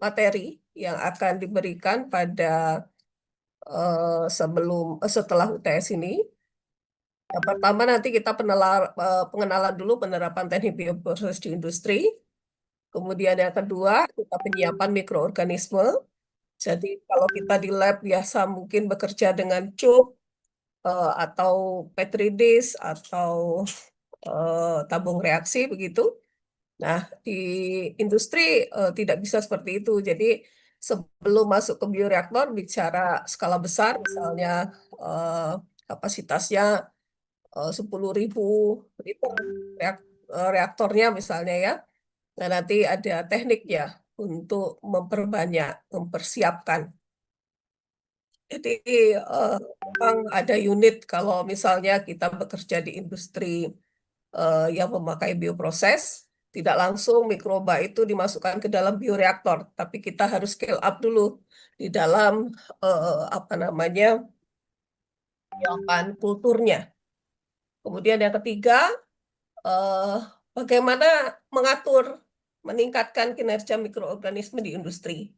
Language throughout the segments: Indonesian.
materi yang akan diberikan pada setelah UTS ini. Yang pertama nanti kita pengenalan dulu penerapan teknik bioproses di industri. Kemudian yang kedua kita penyiapan mikroorganisme. Jadi kalau kita di lab biasa mungkin bekerja dengan cup atau petri dish atau tabung reaksi begitu. Nah, di industri tidak bisa seperti itu. Jadi sebelum masuk ke bioreaktor bicara skala besar, misalnya eh, kapasitasnya 10.000 liter reaktornya misalnya ya. Nah, nanti ada tekniknya untuk memperbanyak, mempersiapkan. Jadi memang ada unit kalau misalnya kita bekerja di industri yang memakai bioproses, tidak langsung mikroba itu dimasukkan ke dalam bioreaktor, tapi kita harus scale up dulu di dalam apa namanya penyiapan kulturnya. Kemudian yang ketiga, eh, bagaimana mengatur, meningkatkan kinerja mikroorganisme di industri.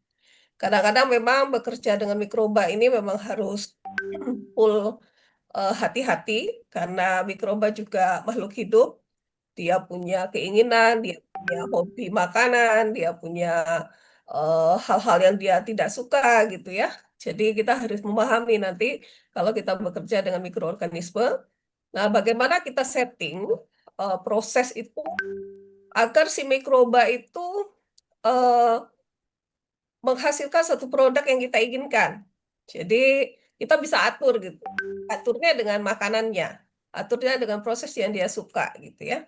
Kadang-kadang memang bekerja dengan mikroba ini memang harus full hati-hati karena mikroba juga makhluk hidup. Dia punya keinginan, dia punya hobi makanan, dia punya hal-hal yang dia tidak suka gitu ya. Jadi kita harus memahami nanti kalau kita bekerja dengan mikroorganisme, nah bagaimana kita setting proses itu agar si mikroba itu eh, menghasilkan satu produk yang kita inginkan. Jadi kita bisa atur gitu. Aturnya dengan makanannya, aturnya dengan proses yang dia suka gitu ya.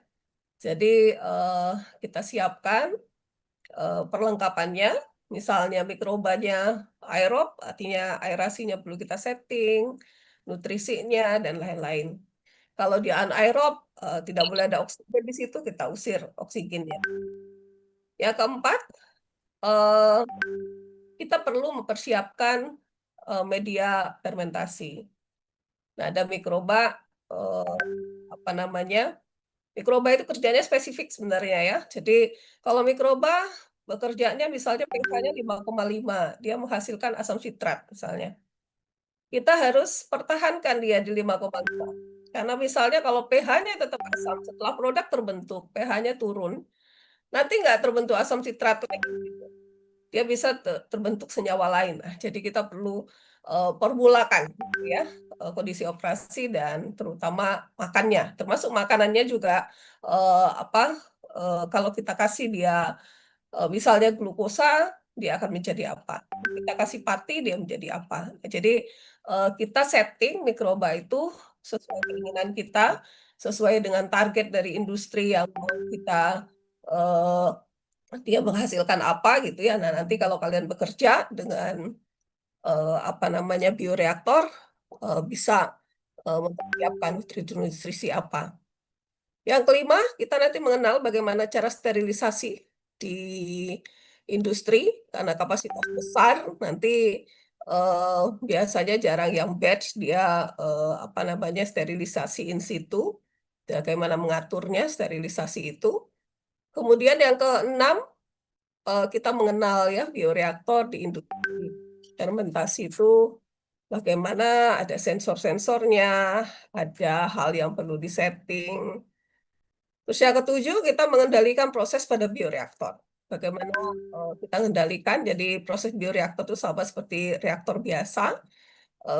Jadi eh, kita siapkan perlengkapannya, misalnya mikrobanya aerob, artinya aerasinya perlu kita setting, nutrisinya dan lain-lain. Kalau di anaerob tidak boleh ada oksigen di situ, kita usir oksigennya. Yang keempat, eh, kita perlu mempersiapkan media fermentasi. Nah, ada mikroba eh, apa namanya? Mikroba itu kerjanya spesifik sebenarnya ya. Jadi kalau mikroba bekerjanya misalnya pH-nya 5,5, dia menghasilkan asam sitrat misalnya. Kita harus pertahankan dia di 5,5. Karena misalnya kalau pH-nya tetap asam, setelah produk terbentuk, pH-nya turun, nanti nggak terbentuk asam sitrat lagi. Dia bisa terbentuk senyawa lain. Nah, jadi kita perlu formulakan gitu ya kondisi operasi dan terutama makannya, termasuk makanannya juga apa kalau kita kasih dia misalnya glukosa dia akan menjadi apa, kita kasih pati dia menjadi apa. Nah, jadi kita setting mikroba itu sesuai keinginan kita, sesuai dengan target dari industri yang mau kita eh, dia menghasilkan apa gitu ya. Nah, nanti kalau kalian bekerja dengan apa namanya bioreaktor bisa mempersiapkan nutrisi apa. Yang kelima, kita nanti mengenal bagaimana cara sterilisasi di industri karena kapasitas besar. Nanti eh, biasanya jarang yang batch dia apa namanya sterilisasi in situ. Bagaimana mengaturnya sterilisasi itu. Kemudian yang keenam, kita mengenal ya bioreaktor di industri fermentasi itu bagaimana ada sensor-sensornya, ada hal yang perlu disetting. Terus yang ketujuh, kita mengendalikan proses pada bioreaktor. Bagaimana kita mengendalikan, jadi proses bioreaktor itu sama seperti reaktor biasa,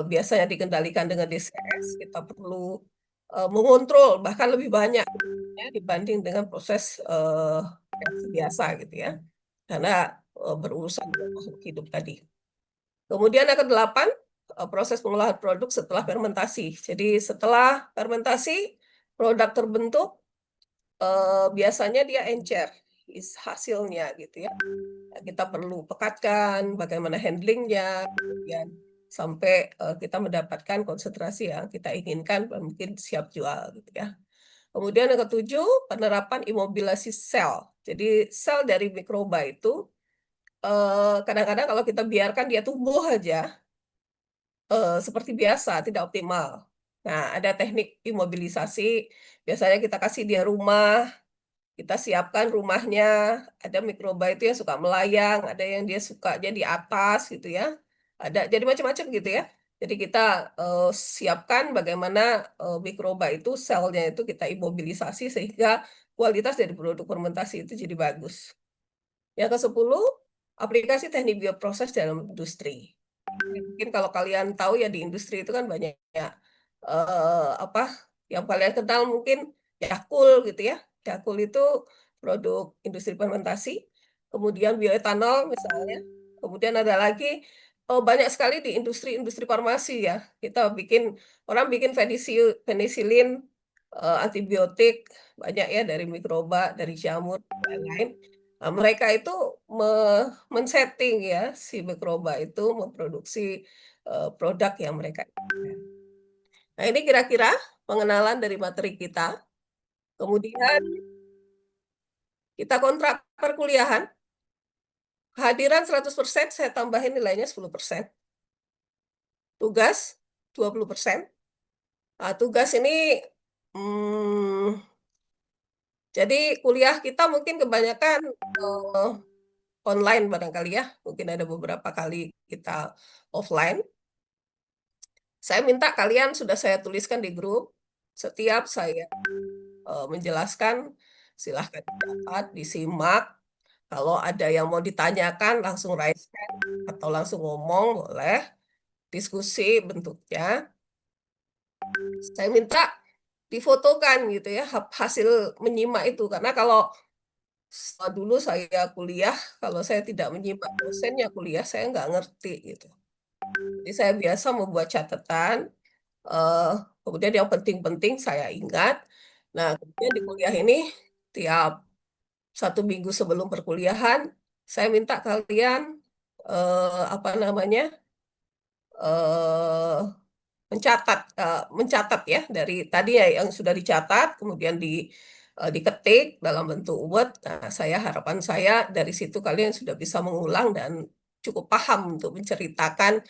biasanya dikendalikan dengan DCS, kita perlu mengontrol bahkan lebih banyak ya, dibanding dengan proses reaksi biasa gitu ya. Karena berurusan dengan makhluk hidup tadi. Kemudian yang kedelapan, proses pengolahan produk setelah fermentasi. Jadi setelah fermentasi, produk terbentuk, biasanya dia encer hasilnya gitu ya. Nah, kita perlu pekatkan, bagaimana handlingnya, kemudian sampai kita mendapatkan konsentrasi yang kita inginkan, mungkin siap jual gitu ya. Kemudian yang ketujuh, penerapan imobilisasi sel. Jadi sel dari mikroba itu kadang-kadang kalau kita biarkan dia tumbuh aja seperti biasa, tidak optimal. Nah, ada teknik imobilisasi. Biasanya kita kasih dia rumah, Kita siapkan rumahnya, ada mikroba itu yang suka melayang, ada yang dia sukanya di atas gitu ya. Ada jadi macam-macam gitu ya. Jadi kita eh, siapkan bagaimana mikroba itu selnya itu kita imobilisasi sehingga kualitas dari produk fermentasi itu jadi bagus. Yang ke-10, aplikasi teknik bioproses dalam industri. Mungkin kalau kalian tahu ya di industri itu kan banyak ya, apa yang kalian kenal mungkin Yakul gitu ya. Yakul itu produk industri fermentasi, kemudian bioetanol misalnya. Kemudian ada lagi banyak sekali di industri-industri farmasi ya. Kita bikin orang bikin penisilin, antibiotik banyak ya dari mikroba, dari jamur dan lain-lain. Nah, mereka itu men-setting ya si mikroba itu memproduksi produk yang mereka inginkan. Nah, ini kira-kira pengenalan dari materi kita. Kemudian kita kontrak perkuliahan, kehadiran 100% saya tambahin nilainya 10%. Tugas 20%. Nah, tugas ini hmm, jadi kuliah kita mungkin kebanyakan eh, online barangkali ya. Mungkin ada beberapa kali kita offline. Saya minta kalian sudah saya tuliskan di grup. Setiap saya menjelaskan, silahkan dicatat, disimak. Kalau ada yang mau ditanyakan, langsung raise hand atau langsung ngomong, boleh. Diskusi bentuknya. Saya minta difotokan gitu ya, hasil menyimak itu. Karena kalau dulu saya kuliah, kalau saya tidak menyimak dosennya kuliah, saya nggak ngerti gitu. Jadi saya biasa membuat catatan, eh, kemudian yang penting-penting saya ingat. Nah, kemudian di kuliah ini, tiap 1 minggu sebelum perkuliahan, saya minta kalian apa namanya eh mencatat ya dari tadi ya yang sudah dicatat, kemudian diketik dalam bentuk Word. Nah, harapan saya dari situ kalian sudah bisa mengulang dan cukup paham untuk menceritakan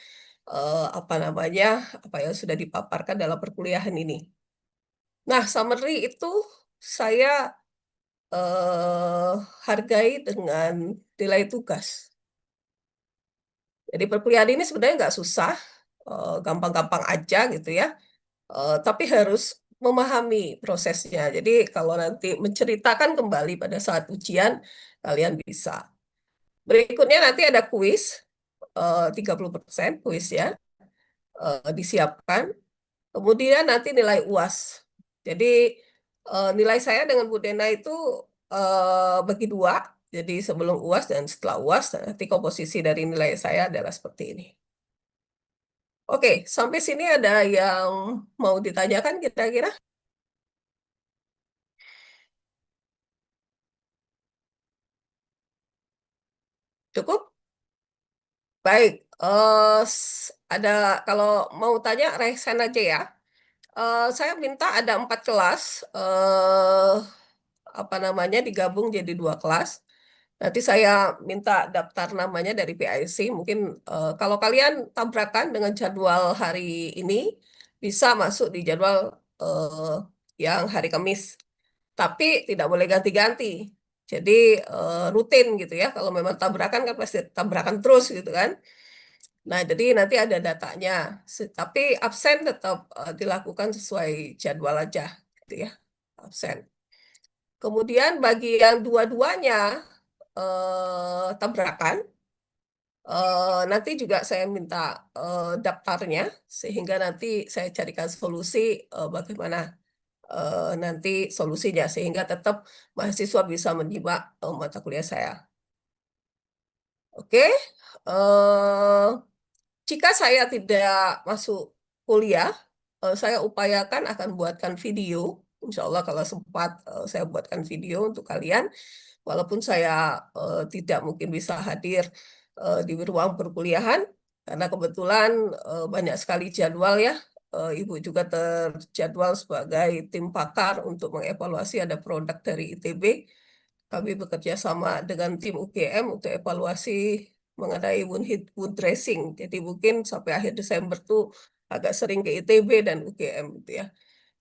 apa namanya apa yang sudah dipaparkan dalam perkuliahan ini. Nah, summary itu saya eh, hargai dengan nilai tugas. Jadi perkuliahan ini sebenarnya nggak susah, gampang-gampang aja gitu ya. Tapi harus memahami prosesnya. Jadi kalau nanti menceritakan kembali pada saat ujian, kalian bisa. Berikutnya nanti ada kuis, 30% kuis ya, disiapkan. Kemudian nanti nilai UAS. Jadi nilai saya dengan Bu Dena itu bagi dua. Jadi sebelum UAS dan setelah UAS, nanti komposisi dari nilai saya adalah seperti ini. Oke, sampai sini ada yang mau ditanyakan kira-kira? Cukup? Baik, ada kalau mau tanya resen aja ya. Saya minta ada 4 kelas, apa namanya digabung jadi 2 kelas. Nanti saya minta daftar namanya dari PIC. Mungkin kalau kalian tabrakan dengan jadwal hari ini, bisa masuk di jadwal eh, yang hari Kamis. Tapi tidak boleh ganti-ganti. Jadi rutin gitu ya. Kalau memang tabrakan kan pasti tabrakan terus gitu kan. Nah, jadi nanti ada datanya. Tapi absen tetap dilakukan sesuai jadwal aja, gitu ya. Absen. Kemudian bagi yang dua-duanya tabrakan, nanti juga saya minta daftarnya, sehingga nanti saya carikan solusi bagaimana nanti solusinya, sehingga tetap mahasiswa bisa menyimak mata kuliah saya. Oke. eh Jika saya tidak masuk kuliah, saya upayakan akan buatkan video. Insya Allah kalau sempat saya buatkan video untuk kalian. Walaupun saya tidak mungkin bisa hadir di ruang perkuliahan, karena kebetulan banyak sekali jadwal ya. Ibu juga terjadwal sebagai tim pakar untuk mengevaluasi ada produk dari ITB. Kami bekerja sama dengan tim UGM untuk evaluasi mengenai wound dressing. Jadi mungkin sampai akhir Desember tuh agak sering ke ITB dan UGM gitu ya.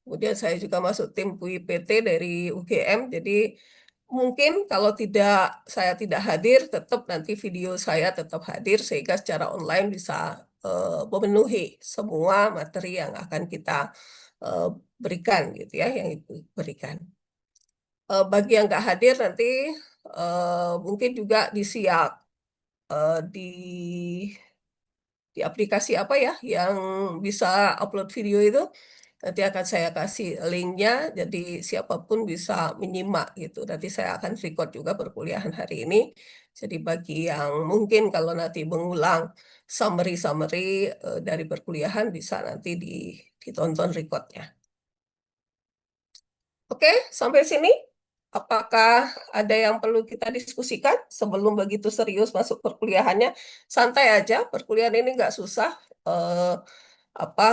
Kemudian saya juga masuk tim PUI PT dari UGM. Jadi Mungkin kalau saya tidak hadir, tetap nanti video saya tetap hadir sehingga secara online bisa memenuhi semua materi yang akan kita eh, berikan gitu ya, yang Ibu berikan. Bagi yang nggak hadir nanti mungkin juga disiap di aplikasi apa ya yang bisa upload video itu. Nanti akan saya kasih linknya, jadi siapapun bisa menyimak gitu. Nanti saya akan record juga perkuliahan hari ini. Jadi bagi yang mungkin kalau nanti mengulang summary-summary dari perkuliahan bisa nanti ditonton recordnya. Oke, sampai sini. Apakah ada yang perlu kita diskusikan sebelum begitu serius masuk perkuliahannya? Santai aja, perkuliahan ini nggak susah. Eh, apa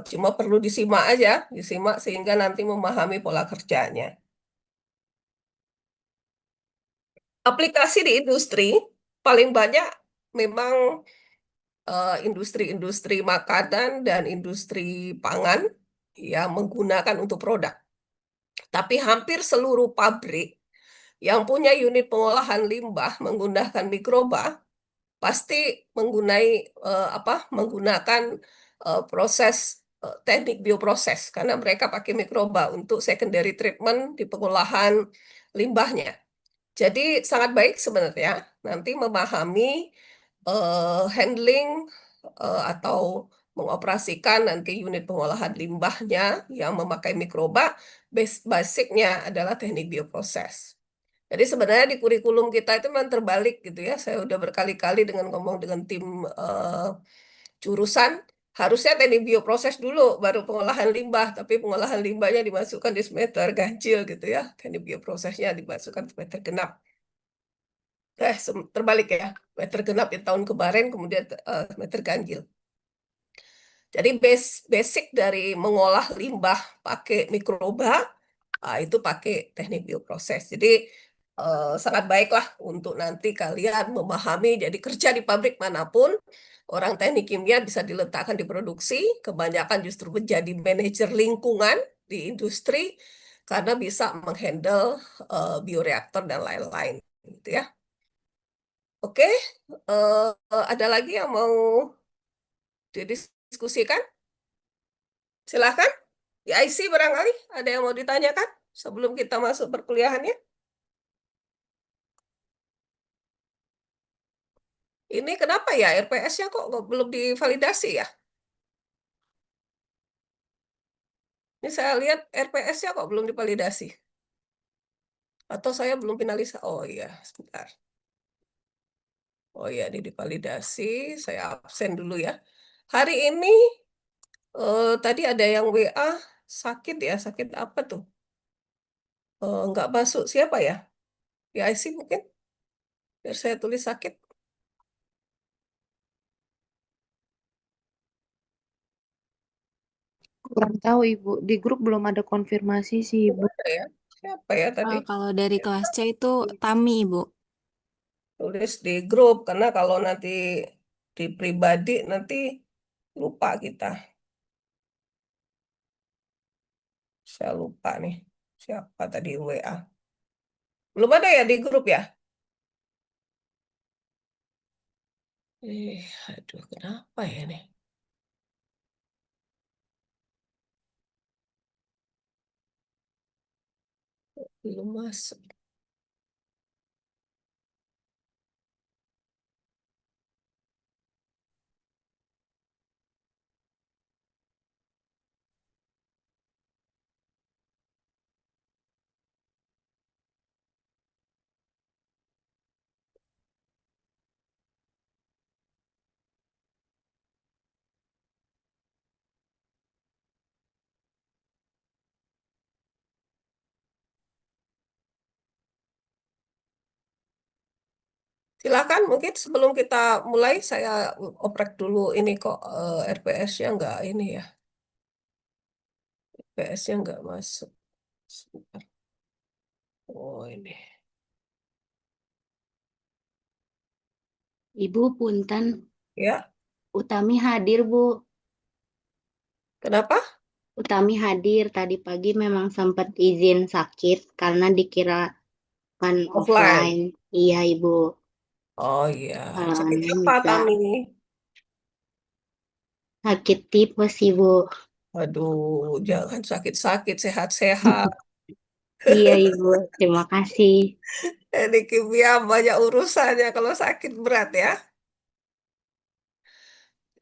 cuma perlu disimak aja, disimak sehingga nanti memahami pola kerjanya. Aplikasi di industri paling banyak memang industri-industri makanan dan industri pangan yang menggunakan untuk produk. Tapi hampir seluruh pabrik yang punya unit pengolahan limbah menggunakan mikroba pasti menggunakan proses teknik bioproses karena mereka pakai mikroba untuk secondary treatment di pengolahan limbahnya. Jadi sangat baik sebenarnya nanti memahami handling atau mengoperasikan nanti unit pengolahan limbahnya yang memakai mikroba, basicnya adalah teknik bioproses. Jadi sebenarnya di kurikulum kita itu memang terbalik gitu ya. Saya udah berkali-kali dengan ngomong dengan tim jurusan, harusnya teknik bioproses dulu, baru pengolahan limbah. Tapi pengolahan limbahnya dimasukkan di semester ganjil gitu ya. Teknik bioprosesnya dimasukkan di semester genap. Terbalik ya. Semester genap di tahun kemarin, kemudian semester ganjil. Jadi basic dari mengolah limbah pakai mikroba, itu pakai teknik bioproses. Jadi sangat baiklah untuk nanti kalian memahami, jadi kerja di pabrik manapun, orang teknik kimia bisa diletakkan di produksi, kebanyakan justru menjadi manajer lingkungan di industri, karena bisa menghandle bioreaktor dan lain-lain. Gitu ya. Oke, ada lagi yang mau didiskusikan? Silahkan. Di IC barangkali ada yang mau ditanyakan sebelum kita masuk perkuliahannya. Ini kenapa ya RPS-nya kok belum divalidasi ya? Ini saya lihat RPS-nya kok belum divalidasi. Atau saya belum finalisasi. Oh iya, sebentar. Oh iya, ini divalidasi. Saya absen dulu ya. Hari ini tadi ada yang WA sakit ya. Sakit apa tuh? Nggak masuk siapa ya? PIC mungkin? Biar saya tulis sakit. Kurang tahu Ibu, di grup belum ada konfirmasi sih Ibu. Gimana ya? Siapa ya tadi? Kalau dari kelas C itu Tami Ibu. Tulis di grup karena kalau nanti di pribadi nanti lupa kita. Saya lupa nih siapa tadi WA. Belum ada ya di grup ya? Aduh, kenapa ya nih? Belum masuk. Silakan, mungkin sebelum kita mulai saya oprek dulu ini kok RPS-nya nggak ini ya. RPS-nya nggak masuk. Sebentar. Oh ini. Ibu punten, Ya, Utami hadir Bu. kenapa? Utami hadir tadi pagi memang sempat izin sakit karena dikira kan offline. Offline. Iya, Ibu. Oh iya, Kalau sakit online apa bisa Tami? sakit tipes, Ibu. Aduh, jangan sakit-sakit, sehat-sehat. Iya, Ibu. Terima kasih. Ini kimia banyak urusannya kalau sakit berat ya.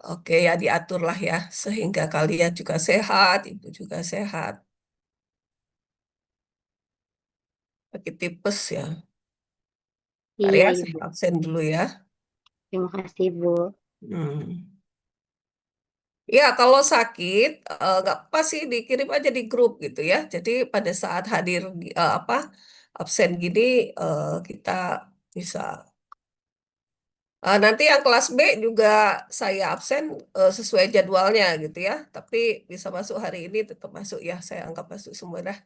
Oke ya diaturlah ya, sehingga kalian juga sehat, ibu juga sehat. Sakit tipes ya. Ntar Iya, ya, saya Ibu. absen dulu ya. Terima kasih, Ibu. Hmm. Ya, kalau sakit, nggak apa sih dikirim aja di grup gitu ya. Jadi pada saat hadir apa absen gini kita bisa. Nanti yang kelas B juga saya absen sesuai jadwalnya gitu ya. Tapi bisa masuk hari ini tetap masuk ya. Saya anggap masuk semua dah.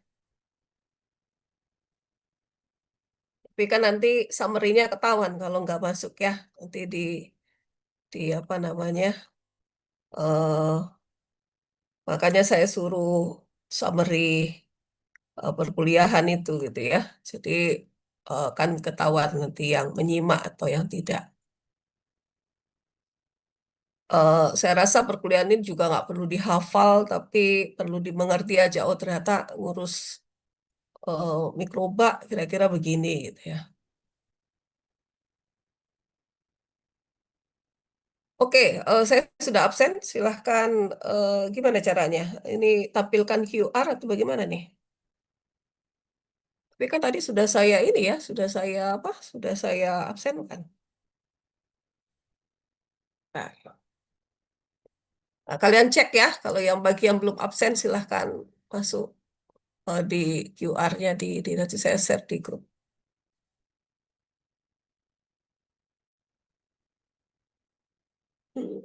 Tapi kan nanti summary-nya ketahuan kalau nggak masuk ya. Nanti di apa namanya. eh Makanya saya suruh summary perkuliahan itu gitu ya. Jadi kan ketahuan nanti yang menyimak atau yang tidak. Saya rasa perkuliahan ini juga nggak perlu dihafal, tapi perlu dimengerti aja. Oh ternyata ngurus mikroba kira-kira begini gitu ya. Oke, saya sudah absen. Silahkan gimana caranya? Ini tampilkan QR atau bagaimana nih? Tapi kan tadi sudah saya ini ya, sudah saya apa? Sudah saya absen kan? Nah, nah, kalian cek ya, kalau yang bagi yang belum absen silahkan masuk di QR-nya di nanti saya share di grup. Hmm.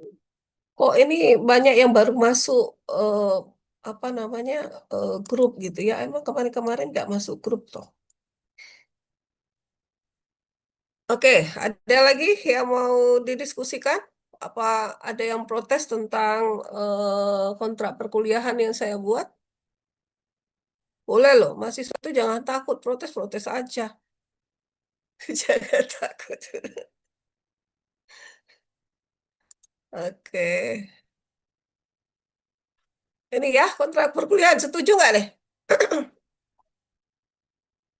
Kok ini banyak yang baru masuk apa namanya grup gitu ya? Emang kemarin-kemarin nggak masuk grup toh? Oke, ada lagi yang mau didiskusikan? Apa ada yang protes tentang kontrak perkuliahan yang saya buat? Boleh loh, mahasiswa itu jangan takut, protes-protes aja. Jangan takut. Oke. Ini ya, kontrak perkuliahan, setuju nggak nih?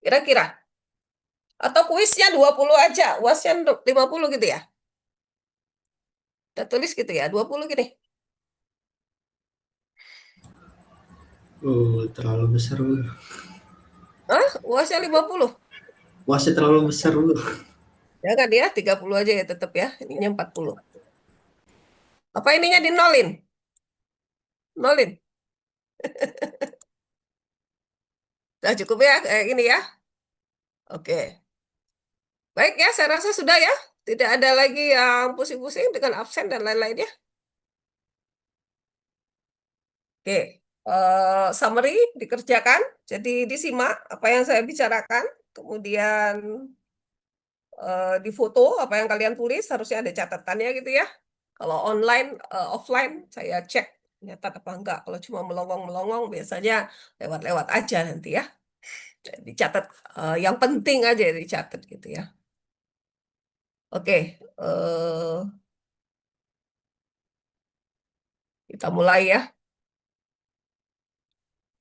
Kira-kira. Atau kuisnya 20 aja, UASnya 50 gitu ya? Kita tulis gitu ya, 20 gini. Oh, terlalu besar, Bu. Hah? UASnya 50. Masih terlalu besar, Bu. Jangan ya, 30 aja ya tetap ya. Ininya 40. Apa ininya dinolin? Nolin. Nah, cukup ya, kayak gini ya. Oke. Baik ya, saya rasa sudah ya. Tidak ada lagi yang pusing-pusing dengan absen dan lain-lainnya. Oke. Summary dikerjakan. Jadi disimak apa yang saya bicarakan. Kemudian difoto apa yang kalian tulis. Harusnya ada catatannya gitu ya. Kalau online, offline, saya cek nyatat apa enggak. Kalau cuma melongong-melongong, biasanya lewat-lewat aja nanti ya. Dicatat, yang penting aja dicatat gitu ya. Oke, kita mulai ya.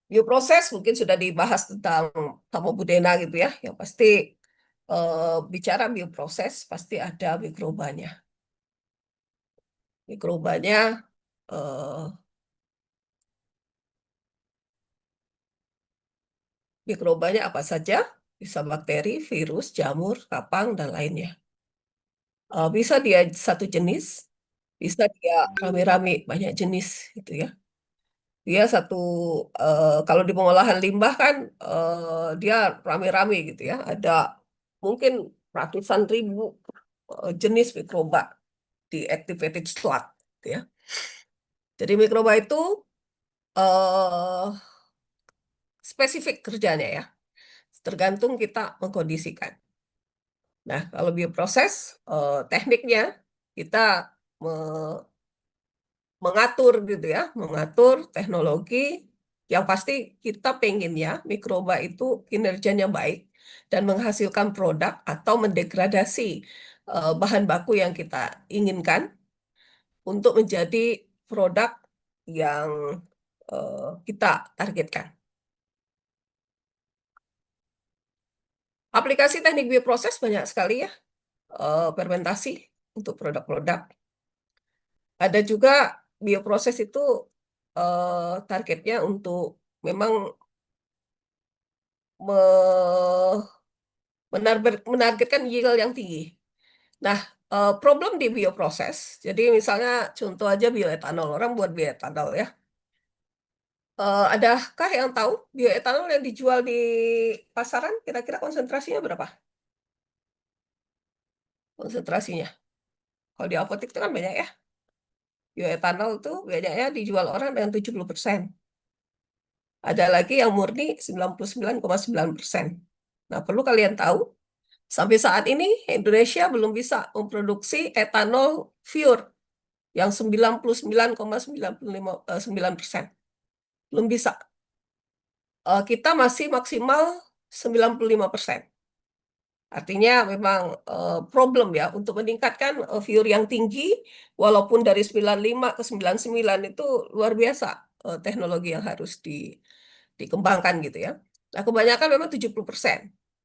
Bioproses mungkin sudah dibahas tentang sama Bu Dena gitu ya. Yang pasti bicara bioproses pasti ada mikrobanya. Mikrobanya eh, mikrobanya apa saja? Bisa bakteri, virus, jamur, kapang dan lainnya. Bisa dia satu jenis, bisa dia rame-rame banyak jenis gitu ya. Dia satu kalau di pengolahan limbah kan dia rame-rame gitu ya. Ada mungkin ratusan ribu jenis mikroba di activated slug gitu ya. Jadi mikroba itu eh, spesifik kerjanya ya. Tergantung kita mengkondisikan. Nah, kalau bioproses tekniknya kita me- mengatur gitu ya, mengatur teknologi yang pasti kita pengen ya mikroba itu kinerjanya baik. dan menghasilkan produk atau mendegradasi bahan baku yang kita inginkan untuk menjadi produk yang kita targetkan. Aplikasi teknik bioproses banyak sekali ya, fermentasi untuk produk-produk. Ada juga bioproses itu targetnya untuk memang menargetkan yield yang tinggi. Nah, problem di bioproses, jadi misalnya contoh aja bioetanol, orang buat bioetanol ya. Adakah yang tahu bioetanol yang dijual di pasaran kira-kira konsentrasinya berapa? Konsentrasinya. Kalau di apotek itu kan banyak ya. Bioetanol itu banyaknya dijual orang dengan 70%. Ada lagi yang murni 99,9%. Nah, perlu kalian tahu, sampai saat ini Indonesia belum bisa memproduksi etanol pure yang 99,99%. Belum bisa. Kita masih maksimal 95%. Artinya memang problem ya untuk meningkatkan viewer yang tinggi, walaupun dari 95 ke 99 itu luar biasa teknologi yang harus dikembangkan gitu ya. Nah, kebanyakan memang 70%.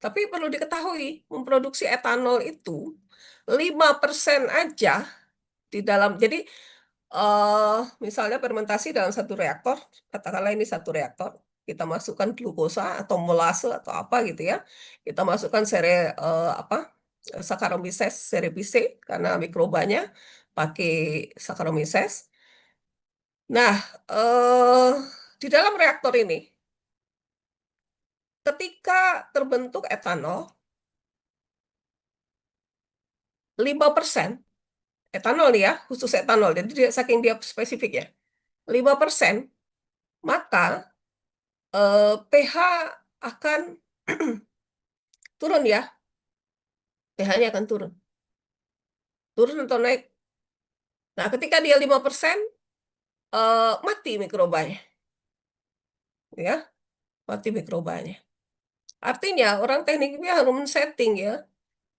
Tapi perlu diketahui, memproduksi etanol itu 5% aja di dalam. Jadi misalnya fermentasi dalam satu reaktor, katakanlah ini satu reaktor, kita masukkan glukosa atau molase atau apa gitu ya, kita masukkan apa Saccharomyces cerevisiae karena mikrobanya pakai Saccharomyces. Nah, di dalam reaktor ini, ketika terbentuk etanol, 5% etanol nih ya, khusus etanol, jadi saking dia spesifik ya, 5%, maka pH akan turun ya, pH-nya akan turun. Turun atau naik. Nah, ketika dia 5%, mati mikrobanya. Ya, mati mikrobanya. Artinya, orang teknik kimia harus men-setting ya.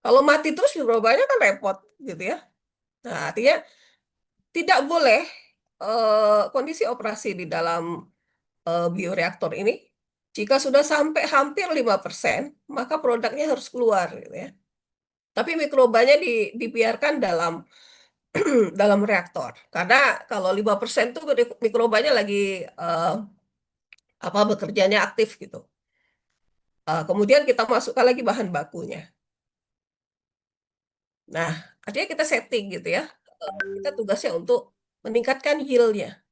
Kalau mati terus mikrobanya kan repot gitu ya. Nah, artinya tidak boleh kondisi operasi di dalam bioreaktor ini, jika sudah sampai hampir 5%, maka produknya harus keluar gitu ya. Tapi mikrobanya dibiarkan dalam dalam reaktor. Karena kalau 5% tuh mikrobanya lagi apa bekerjanya aktif gitu. Kemudian kita masukkan lagi bahan bakunya. Nah, artinya kita setting gitu ya. Kita tugasnya untuk meningkatkan yield-nya.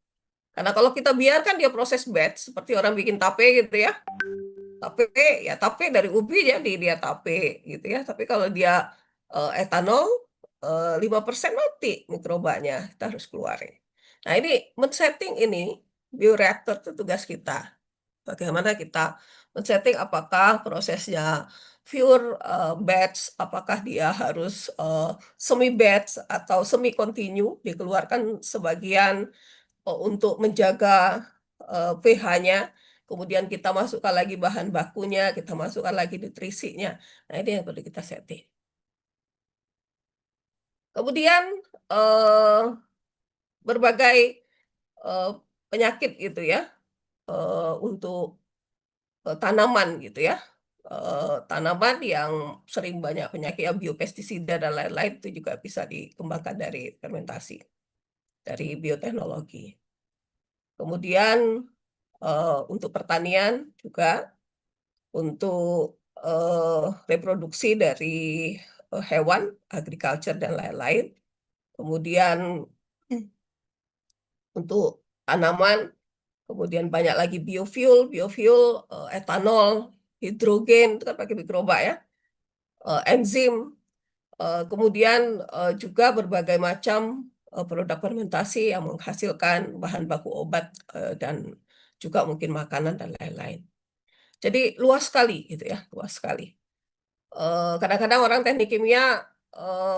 Karena kalau kita biarkan dia proses batch, seperti orang bikin tape gitu ya. Tape, ya tape dari ubi jadi dia tape gitu ya. Tapi kalau dia etanol, 5% mati mikrobanya. Kita harus keluarin. Nah, ini men-setting ini, bioreaktor itu tugas kita. Bagaimana kita men-setting apakah prosesnya pure batch, apakah dia harus semi batch atau semi continue, dikeluarkan sebagian untuk menjaga pH-nya, kemudian kita masukkan lagi bahan bakunya, kita masukkan lagi nutrisinya. Nah, ini yang perlu kita setting. Kemudian berbagai eh, penyakit gitu ya, untuk tanaman gitu ya. Tanaman yang sering banyak penyakit ya, biopestisida dan lain-lain itu juga bisa dikembangkan dari fermentasi, dari bioteknologi. Kemudian untuk pertanian juga, untuk reproduksi dari hewan, agriculture dan lain-lain. Kemudian untuk tanaman, kemudian banyak lagi biofuel, etanol, hidrogen, itu kan pakai mikroba ya, enzim, kemudian juga berbagai macam produk fermentasi yang menghasilkan bahan baku obat dan juga mungkin makanan dan lain-lain. Jadi luas sekali gitu ya, luas sekali. Kadang-kadang orang teknik kimia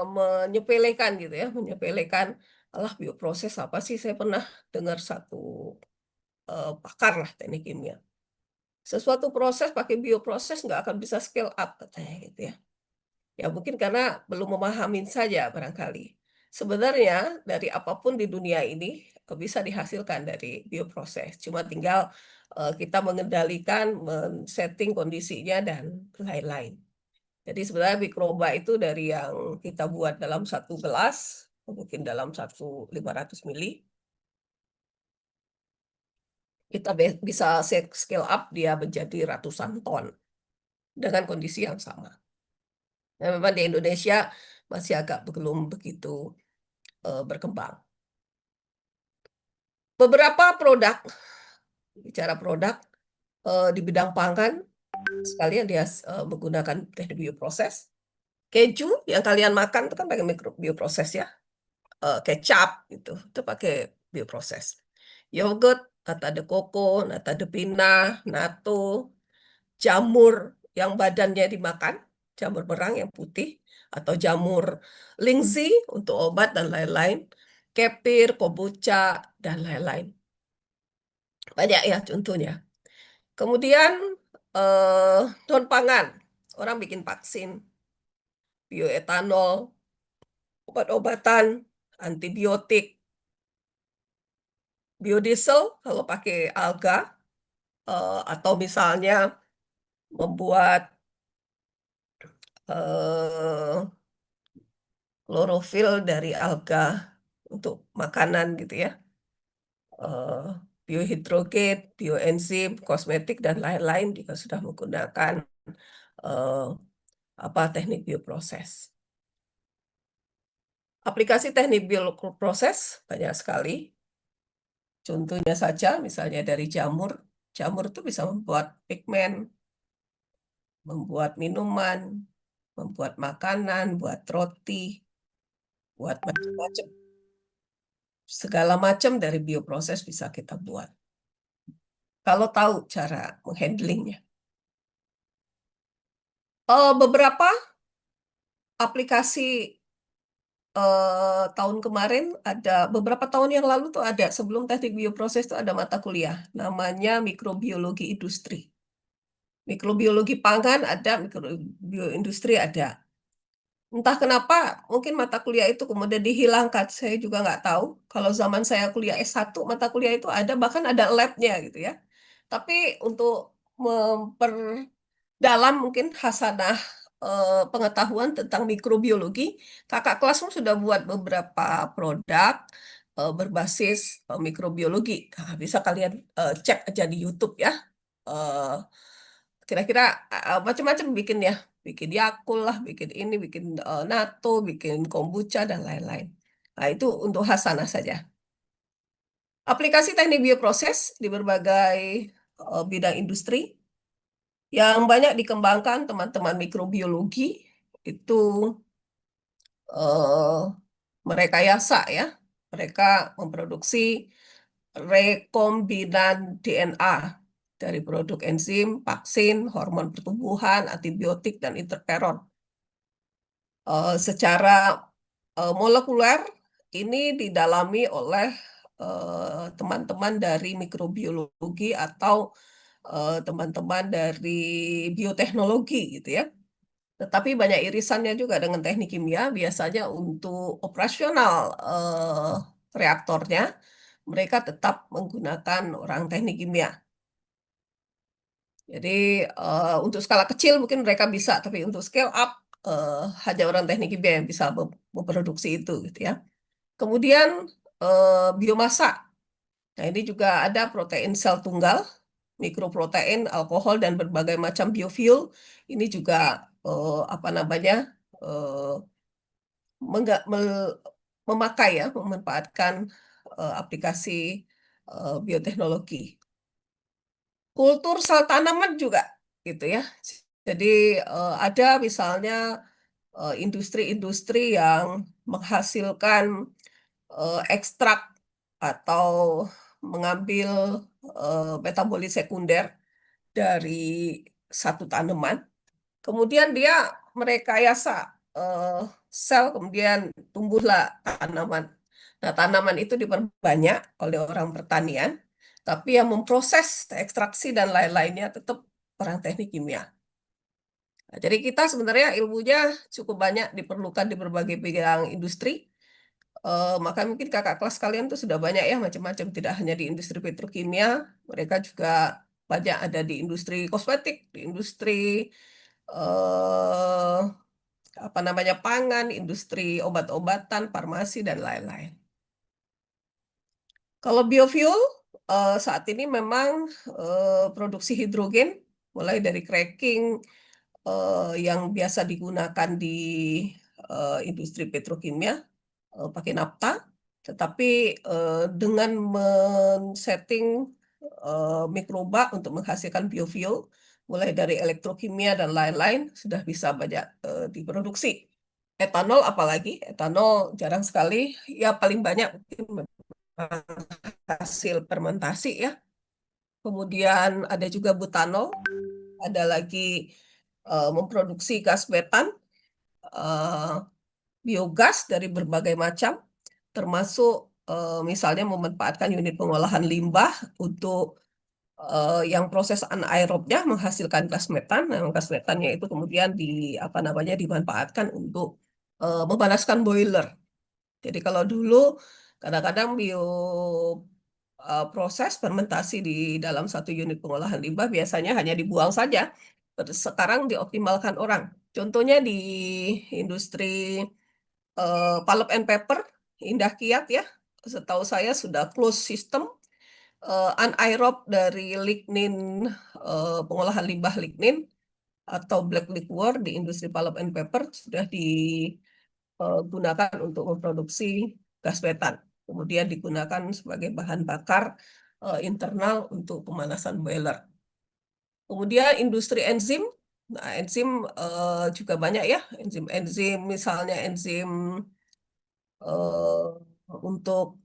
menyepelekan gitu ya, menyepelekan, alah bioproses apa sih? Saya pernah dengar satu pakar lah teknik kimia. Sesuatu proses pakai bioproses nggak akan bisa scale up katanya gitu ya. Ya mungkin karena belum memahamin saja barangkali. Sebenarnya dari apapun di dunia ini bisa dihasilkan dari bioproses. Cuma tinggal kita mengendalikan, men-setting kondisinya dan lain-lain. Jadi sebenarnya mikroba itu dari yang kita buat dalam satu gelas, mungkin dalam 500 mili, kita bisa scale up dia menjadi ratusan ton dengan kondisi yang sama. Nah, memang di Indonesia masih agak belum begitu berkembang. Beberapa produk, bicara produk di bidang pangan, sekalian dia menggunakan teknik bioproses. Keju yang kalian makan itu kan pakai bioproses ya. Kecap gitu, itu pakai bioproses. Yogurt, nata de coco, nata de pina, natto, jamur yang badannya dimakan, jamur merang yang putih, atau jamur lingzi untuk obat dan lain-lain, kefir, kombucha, dan lain-lain. Banyak ya contohnya. Kemudian non pangan, orang bikin vaksin, bioetanol, obat-obatan, antibiotik, biodiesel kalau pakai alga, atau misalnya membuat eh, klorofil dari alga untuk makanan gitu ya. Eh, Biohidrogen, bioenzim, kosmetik dan lain-lain juga sudah menggunakan eh, teknik bioproses. Aplikasi teknik bioproses banyak sekali. Contohnya saja misalnya dari jamur. Jamur itu bisa membuat pigmen, membuat minuman, membuat makanan, buat roti, buat macam-macam. Segala macam dari bioproses bisa kita buat. Kalau tahu cara menghandlingnya. Beberapa aplikasi tahun kemarin ada, beberapa tahun yang lalu tuh ada, sebelum teknik bioproses itu ada mata kuliah. Namanya mikrobiologi industri. Mikrobiologi pangan ada, mikrobioindustri ada. Entah kenapa, mungkin mata kuliah itu kemudian dihilangkan. Saya juga nggak tahu. Kalau zaman saya kuliah S1, mata kuliah itu ada, bahkan ada labnya gitu ya. Tapi untuk memperdalam mungkin hasanah pengetahuan tentang mikrobiologi, kakak kelasmu sudah buat beberapa produk berbasis mikrobiologi. Nah, bisa kalian cek aja di YouTube ya. Eh, Kira-kira macam-macam bikin ya, bikin Yakult lah, bikin ini, bikin natto, bikin kombucha dan lain-lain. Nah, itu untuk hasanah saja. Aplikasi teknik bioproses di berbagai bidang industri yang banyak dikembangkan teman-teman mikrobiologi itu eh, merekayasa ya. Mereka memproduksi rekombinan DNA dari produk enzim, vaksin, hormon pertumbuhan, antibiotik, dan interferon. Secara molekuler, ini didalami oleh teman-teman dari mikrobiologi atau teman-teman dari bioteknologi gitu ya. Tetapi banyak irisannya juga dengan teknik kimia, biasanya untuk operasional reaktornya, mereka tetap menggunakan orang teknik kimia. Jadi untuk skala kecil mungkin mereka bisa, tapi untuk scale up hanya orang teknik kimia yang bisa memproduksi itu gitu ya. Kemudian biomasa. Nah, ini juga ada protein sel tunggal, mikroprotein, alkohol dan berbagai macam biofuel. Ini juga apa namanya? eh, memakai ya, memanfaatkan aplikasi bioteknologi. Kultur sel tanaman juga gitu ya. Jadi ada misalnya industri-industri yang menghasilkan ekstrak atau mengambil metabolit sekunder dari satu tanaman. Kemudian dia merekayasa eh, sel, kemudian tumbuhlah tanaman. Nah, tanaman itu diperbanyak oleh orang pertanian Tapi yang memproses, ekstraksi dan lain-lainnya tetap orang teknik kimia. Nah, jadi kita sebenarnya ilmunya cukup banyak diperlukan di berbagai bidang industri. Maka mungkin kakak kelas kalian tuh sudah banyak ya macam-macam, tidak hanya di industri petrokimia, mereka juga banyak ada di industri kosmetik, di industri eh, apa namanya pangan, industri obat-obatan, farmasi dan lain-lain. Kalau biofuel saat ini memang produksi hidrogen mulai dari cracking yang biasa digunakan di industri petrokimia pakai nafta, tetapi dengan men-setting mikroba untuk menghasilkan biofuel, mulai dari elektrokimia dan lain-lain, sudah bisa banyak diproduksi. Etanol apalagi, etanol jarang sekali, ya paling banyak mungkin hasil fermentasi ya. Kemudian ada juga butanol, ada lagi memproduksi gas metan, eh, biogas dari berbagai macam, termasuk misalnya memanfaatkan unit pengolahan limbah untuk yang proses anaerobnya menghasilkan gas metan. Nah, gas metannya itu kemudian apa namanya dimanfaatkan untuk memanaskan boiler. Jadi kalau dulu kadang-kadang proses fermentasi di dalam satu unit pengolahan limbah biasanya hanya dibuang saja. Sekarang dioptimalkan orang. Contohnya di industri pulp and paper, Indah Kiat ya. Setahu saya sudah close system anaerob dari lignin, pengolahan limbah lignin atau black liquor di industri pulp and paper sudah digunakan untuk memproduksi gas metan. Kemudian digunakan sebagai bahan bakar internal untuk pemanasan boiler. Kemudian industri enzim, nah enzim juga banyak ya, enzim misalnya enzim untuk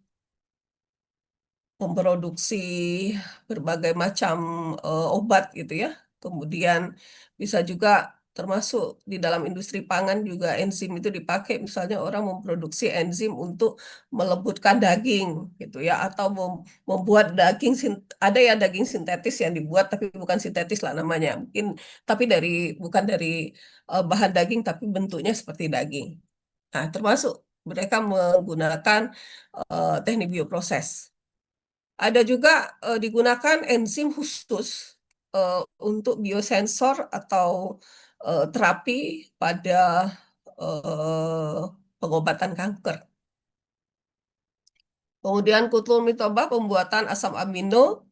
memproduksi berbagai macam obat gitu ya. Kemudian bisa juga termasuk di dalam industri pangan juga enzim itu dipakai misalnya orang memproduksi enzim untuk melembutkan daging gitu ya atau membuat daging ada ya daging sintetis yang dibuat tapi bukan sintetis lah namanya mungkin tapi bukan dari bahan daging tapi bentuknya seperti daging. Nah, termasuk mereka menggunakan teknik bioproses. Ada juga digunakan enzim khusus untuk biosensor atau terapi pada eh, pengobatan kanker. Kemudian kutul mitoba pembuatan asam amino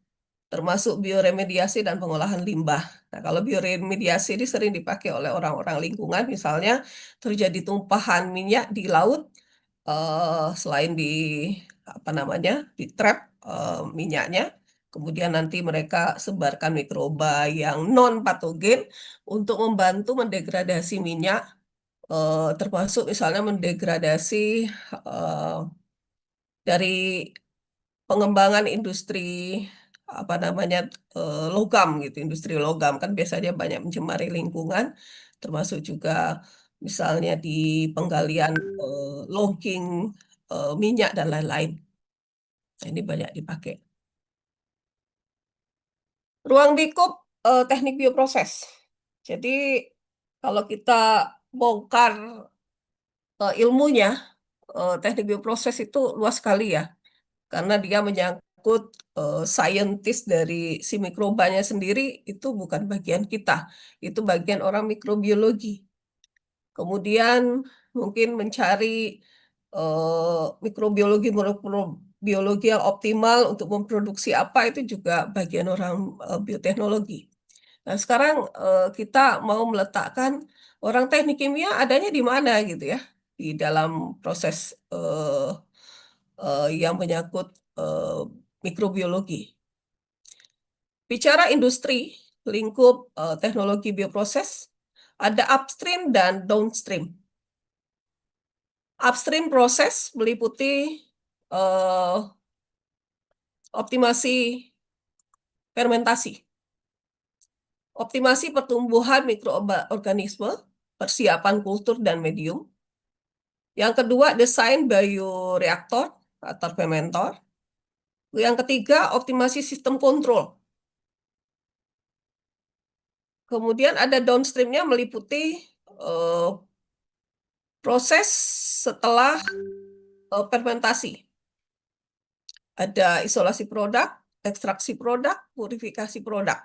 termasuk bioremediasi dan pengolahan limbah. Nah, kalau bioremediasi ini sering dipakai oleh orang-orang lingkungan, misalnya terjadi tumpahan minyak di laut, selain di apa namanya di trap minyaknya, kemudian nanti mereka sebarkan mikroba yang non patogen untuk membantu mendegradasi minyak, termasuk misalnya mendegradasi eh, dari pengembangan industri apa namanya logam gitu, industri logam kan biasanya banyak mencemari lingkungan, termasuk juga misalnya di penggalian logging minyak dan lain-lain. Nah, ini banyak dipakai. Ruang lingkup teknik bioproses. Jadi kalau kita bongkar ilmunya, teknik bioproses itu luas sekali ya. Karena dia menyangkut saintis dari si mikrobanya sendiri itu bukan bagian kita, itu bagian orang mikrobiologi. Kemudian mungkin mencari mikrobiologi mikrobiologi yang optimal untuk memproduksi apa itu juga bagian orang bioteknologi. Nah, sekarang kita mau meletakkan orang teknik kimia adanya di mana gitu ya, di dalam proses yang menyangkut eh, mikrobiologi. Bicara industri, lingkup teknologi bioproses, ada upstream dan downstream. Upstream proses meliputi eh, optimasi fermentasi, optimasi pertumbuhan mikroorganisme, persiapan kultur dan medium. Yang kedua, desain bioreaktor atau fermentor. Yang ketiga, optimasi sistem kontrol. Kemudian ada downstreamnya meliputi eh, proses setelah fermentasi. Ada isolasi produk, ekstraksi produk, purifikasi produk.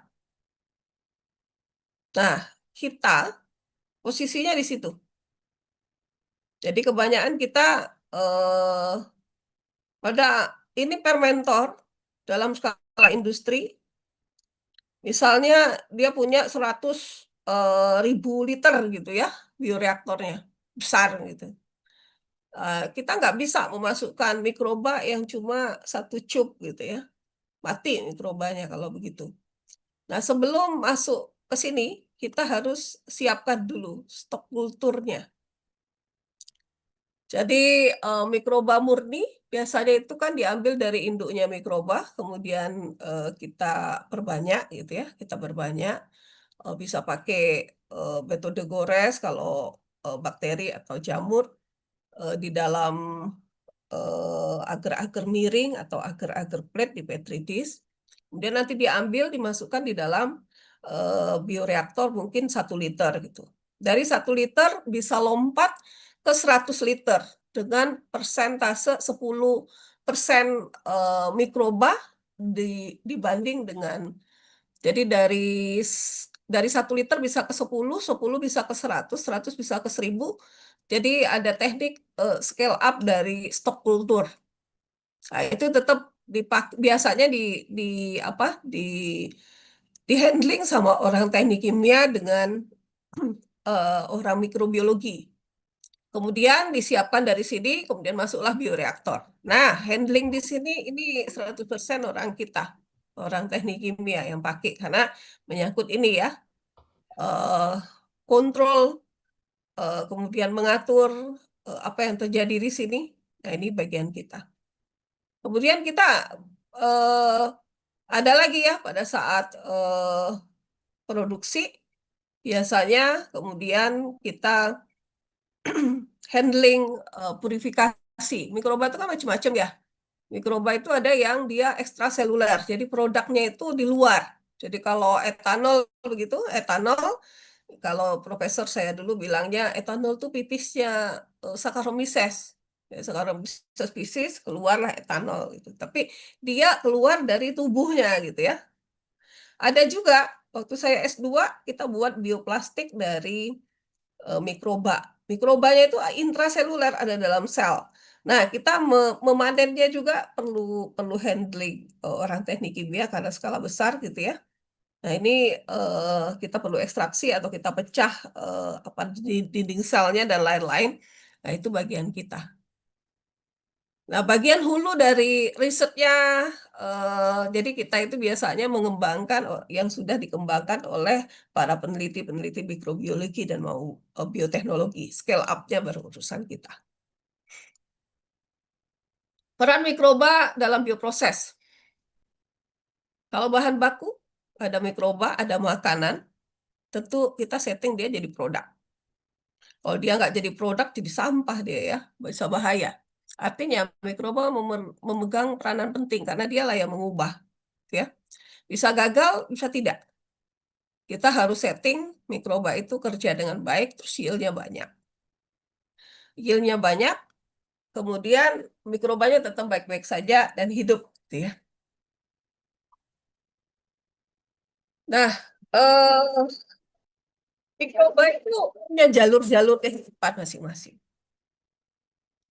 Nah, kita posisinya di situ. Jadi kebanyakan kita eh, pada ini fermentor dalam skala industri, misalnya dia punya 100 ribu liter gitu ya, bioreaktornya besar gitu. Kita nggak bisa memasukkan mikroba yang cuma 1 cup gitu ya, mati mikrobanya kalau begitu. Nah, sebelum masuk ke sini, kita harus siapkan dulu stok kulturnya. Jadi mikroba murni biasanya itu kan diambil dari induknya mikroba, kemudian kita perbanyak gitu ya, kita perbanyak. Bisa pakai metode gores kalau bakteri atau jamur di dalam agar-agar miring atau agar-agar plate di petri dish. Kemudian nanti diambil, dimasukkan di dalam bioreaktor mungkin 1 liter gitu. Dari 1 liter bisa lompat ke 100 liter dengan persentase 10% mikroba dibanding dengan, jadi dari 1 liter bisa ke 10, 10 bisa ke 100, 100 bisa ke 1000. Jadi ada teknik scale up dari stok kultur. Nah, itu tetap biasanya di apa di handling sama orang teknik kimia dengan orang mikrobiologi. Kemudian disiapkan dari sini, kemudian masuklah bioreaktor. Nah, handling di sini ini 100% orang kita, orang teknik kimia yang pakai karena menyangkut ini ya, eh, kontrol, kemudian mengatur apa yang terjadi di sini. Nah, ini bagian kita. Kemudian kita eh, ada lagi ya pada saat produksi, biasanya kemudian kita handling purifikasi. Mikroba itu kan macam-macam ya. Mikroba itu ada yang dia ekstraseluler, jadi produknya itu di luar. Jadi kalau etanol begitu, etanol, kalau profesor saya dulu bilangnya etanol itu pipisnya Saccharomyces. Ya, Saccharomyces piscis keluarlah etanol gitu. Tapi dia keluar dari tubuhnya gitu ya. Ada juga waktu saya S2 kita buat bioplastik dari mikroba. Mikrobanya itu intraseluler, ada dalam sel. Nah, kita memanennya juga perlu perlu handling orang teknik kimia karena skala besar gitu ya. Nah, ini kita perlu ekstraksi atau kita pecah apa dinding selnya dan lain-lain. Nah, itu bagian kita. Nah, bagian hulu dari risetnya, jadi kita itu biasanya mengembangkan yang sudah dikembangkan oleh para peneliti-peneliti mikrobiologi dan mau bioteknologi. Scale up-nya baru urusan kita. Peran mikroba dalam bioproses. Kalau bahan baku, ada mikroba, ada makanan, tentu kita setting dia jadi produk. Kalau dia nggak jadi produk, jadi sampah dia ya, bisa bahaya. Artinya mikroba memegang peranan penting karena dialah yang mengubah, ya. Bisa gagal, bisa tidak. Kita harus setting mikroba itu kerja dengan baik, terus yield-nya banyak. Yield-nya banyak, kemudian mikrobanya tetap baik-baik saja dan hidup, gitu ya. Nah, mikroba itu punya jalur-jalur kehidupan masing-masing.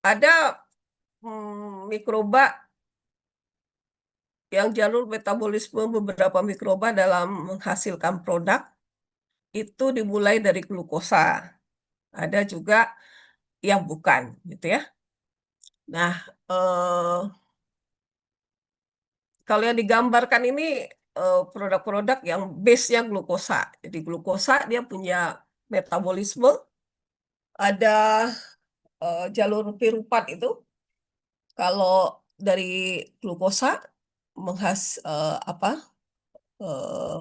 Ada mikroba yang jalur metabolisme beberapa mikroba dalam menghasilkan produk itu dimulai dari glukosa. Ada juga yang bukan, gitu ya. Nah, kalau yang digambarkan ini produk-produk yang base-nya glukosa. Jadi glukosa dia punya metabolisme, ada jalur pirupat itu. Kalau dari glukosa apa eh,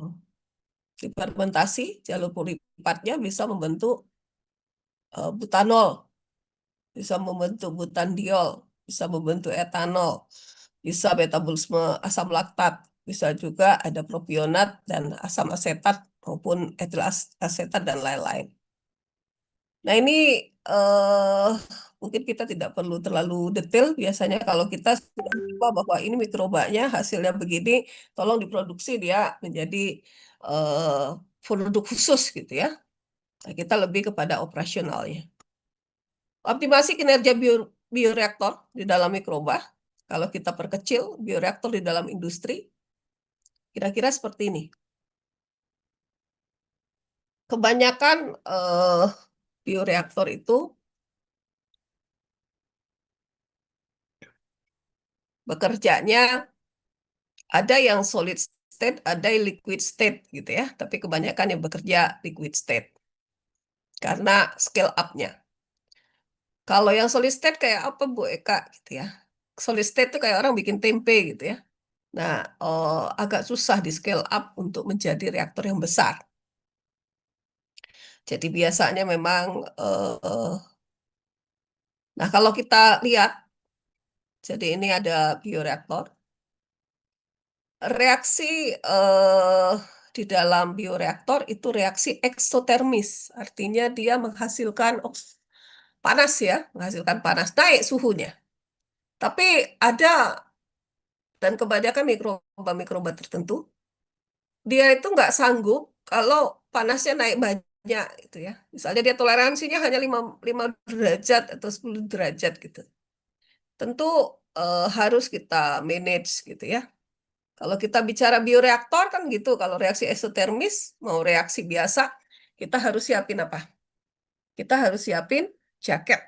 difermentasi, jalur pirupatnya bisa membentuk butanol, bisa membentuk butandiol, bisa membentuk etanol. bisa metabolisme asam laktat, bisa juga ada propionat dan asam asetat maupun etil asetat dan lain-lain. Nah, ini eh, mungkin kita tidak perlu terlalu detail. Biasanya kalau kita sudah lupa bahwa ini mikrobanya hasilnya begini, tolong diproduksi dia menjadi eh, produk khusus gitu ya. Nah, kita lebih kepada operasionalnya. Optimasi kinerja bioreaktor di dalam mikroba. Kalau kita perkecil bioreaktor di dalam industri, kira-kira seperti ini. Kebanyakan bioreaktor itu bekerjanya ada yang solid state, ada yang liquid state gitu ya. Tapi kebanyakan yang bekerja liquid state karena scale up-nya. Kalau yang solid state kayak apa Bu Eka gitu ya. Solid state itu kayak orang bikin tempe gitu ya. Nah, agak susah di scale up untuk menjadi reaktor yang besar. Jadi biasanya memang, nah kalau kita lihat, jadi ini ada bioreaktor. Reaksi eh, di dalam bioreaktor itu reaksi eksotermis, artinya dia menghasilkan panas ya, menghasilkan panas, naik suhunya. Tapi ada dan kebanyakan mikroba-mikroba tertentu, dia itu nggak sanggup kalau panasnya naik banyak gitu ya. Misalnya dia toleransinya hanya 5 derajat atau 10 derajat gitu. Tentu harus kita manage gitu ya. Kalau kita bicara bioreaktor kan gitu, kalau reaksi eksotermis mau reaksi biasa, kita harus siapin apa? Kita harus siapin jaket.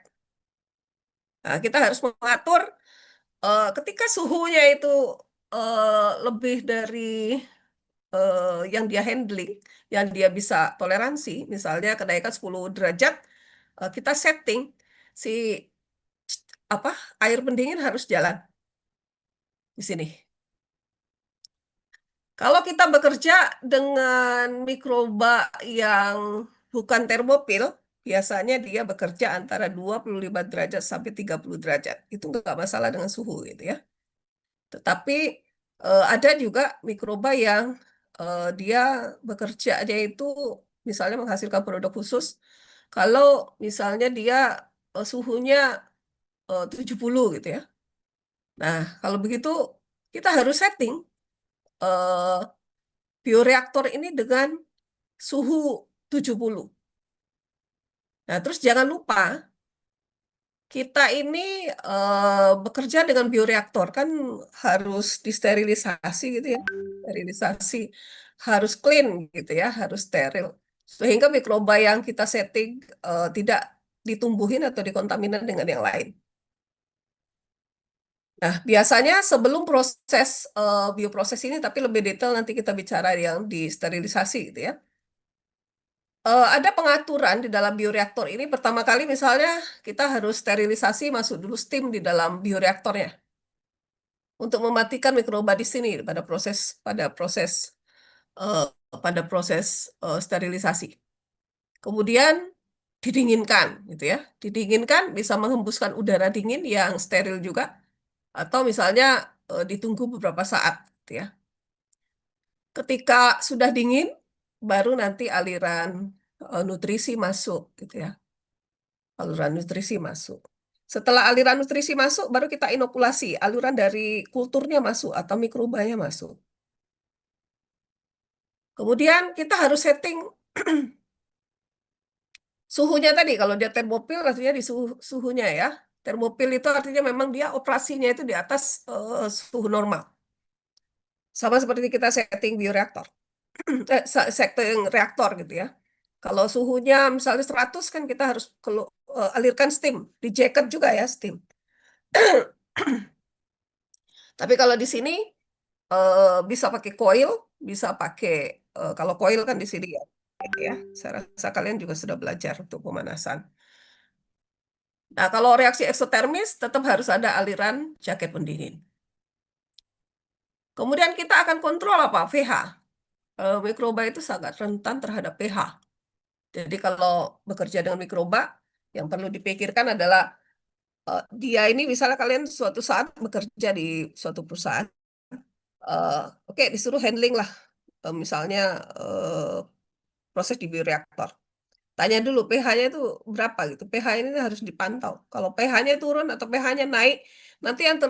Nah, kita harus mengatur ketika suhunya itu lebih dari yang dia handling, yang dia bisa toleransi, misalnya kenaikan 10 derajat, kita setting si apa air pendingin harus jalan di sini. Kalau kita bekerja dengan mikroba yang bukan termopil, biasanya dia bekerja antara 25 derajat sampai 30 derajat. Itu nggak masalah dengan suhu gitu ya. Tetapi ada juga mikroba yang dia bekerjanya itu misalnya menghasilkan produk khusus. Kalau misalnya dia suhunya 70 gitu ya. Nah, kalau begitu kita harus setting eh, bioreaktor ini dengan suhu 70. Nah, terus jangan lupa kita ini bekerja dengan bioreaktor kan harus disterilisasi gitu ya. Sterilisasi harus clean gitu ya, harus steril. Sehingga mikroba yang kita setting tidak ditumbuhin atau dikontaminasi dengan yang lain. Nah, biasanya sebelum proses bioproses ini, tapi lebih detail nanti kita bicara yang di sterilisasi gitu ya. Ada pengaturan di dalam bioreaktor ini. Pertama kali misalnya kita harus sterilisasi, masuk dulu steam di dalam bioreaktornya untuk mematikan mikroba di sini pada proses eh, sterilisasi. Kemudian didinginkan, gitu ya. Didinginkan bisa menghembuskan udara dingin yang steril juga, atau misalnya ditunggu beberapa saat, gitu ya. Ketika sudah dingin, baru nanti aliran nutrisi masuk, gitu ya. Aliran nutrisi masuk. Setelah aliran nutrisi masuk, baru kita inokulasi. Aliran dari kulturnya masuk atau mikrobanya masuk. Kemudian kita harus setting suhunya tadi. Kalau dia termopil, artinya di suhunya ya. Termopil itu artinya memang dia operasinya itu di atas suhu normal. Sama seperti kita setting bioreaktor. Setting reaktor gitu ya. Kalau suhunya misalnya 100 kan kita harus alirkan steam. Di jacket juga ya steam. Tapi kalau di sini bisa pakai coil, bisa pakai kalau coil kan di sini ya. Saya rasa kalian juga sudah belajar untuk pemanasan. Nah, kalau reaksi eksotermis tetap harus ada aliran jaket pendingin. Kemudian kita akan kontrol apa? pH. Mikroba itu sangat rentan terhadap pH. Jadi kalau bekerja dengan mikroba, yang perlu dipikirkan adalah Dia ini misalnya kalian suatu saat bekerja di suatu perusahaan, oke disuruh handling lah, misalnya eh, proses di bioreaktor. Tanya dulu pH-nya itu berapa gitu. pH ini harus dipantau. Kalau pH-nya turun atau pH-nya naik, nanti yang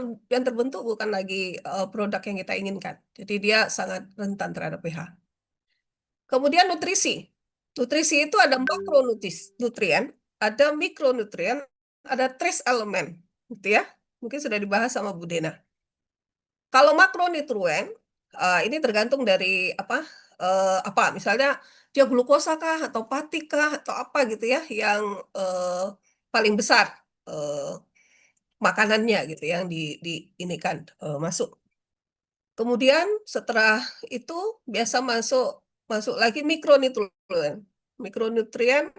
terbentuk bukan lagi produk yang kita inginkan. Jadi dia sangat rentan terhadap pH. Kemudian nutrisi. Nutrisi itu ada makronutrien, ada mikronutrien, ada trace elemen, gitu ya. Mungkin sudah dibahas sama Bu Dena. Kalau makronutrien, ini tergantung dari apa misalnya dia glukosa kah atau pati kah atau apa gitu ya yang paling besar eh, makanannya gitu yang di ini kan masuk. Kemudian setelah itu biasa masuk masuk lagi mikronutrien. Mikronutrien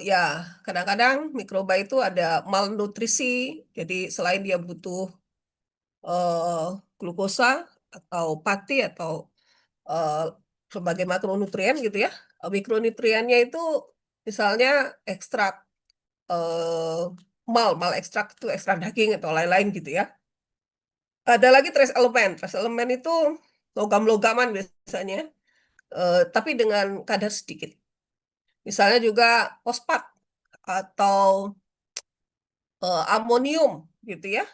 ya kadang-kadang mikroba itu ada malnutrisi. Jadi selain dia butuh eh, glukosa atau pati atau eh, sebagai makronutrien gitu ya. Mikronutriennya itu misalnya ekstrak eh, mal ekstrak itu ekstrak daging atau lain-lain gitu ya. Ada lagi trace elemen. Trace elemen itu logam-logaman biasanya, tapi dengan kadar sedikit. Misalnya juga fosfat atau amonium gitu ya,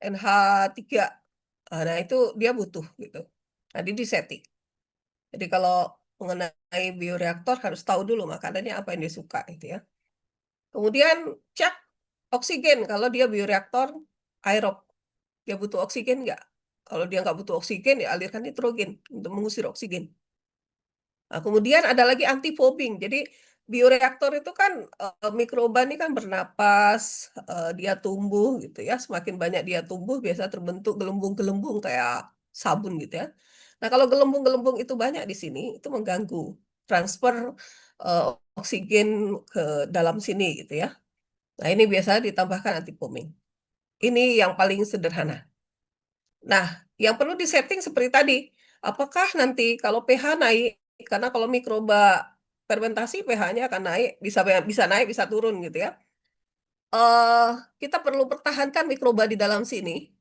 NH3. Nah, itu dia butuh gitu. Tadi disetting. Jadi kalau mengenai bioreaktor harus tahu dulu makanannya apa yang dia suka gitu ya. Kemudian cek oksigen kalau dia bioreaktor aerob. Dia butuh oksigen nggak? Kalau dia nggak butuh oksigen, ya alirkan nitrogen untuk mengusir oksigen. Nah, kemudian ada lagi antifobbing. Jadi bioreaktor itu kan mikroba ini kan bernapas, dia tumbuh gitu ya. Semakin banyak dia tumbuh, biasa terbentuk gelembung-gelembung kayak sabun gitu ya. Nah, kalau gelembung-gelembung itu banyak di sini, itu mengganggu transfer eh, oksigen ke dalam sini gitu ya. Nah, ini biasa ditambahkan antifoaming. Ini yang paling sederhana. Nah, yang perlu disetting seperti tadi, apakah nanti kalau pH naik, karena kalau mikroba fermentasi pH-nya akan naik, bisa bisa naik, bisa turun gitu ya. eh Kita perlu pertahankan mikroba di dalam sini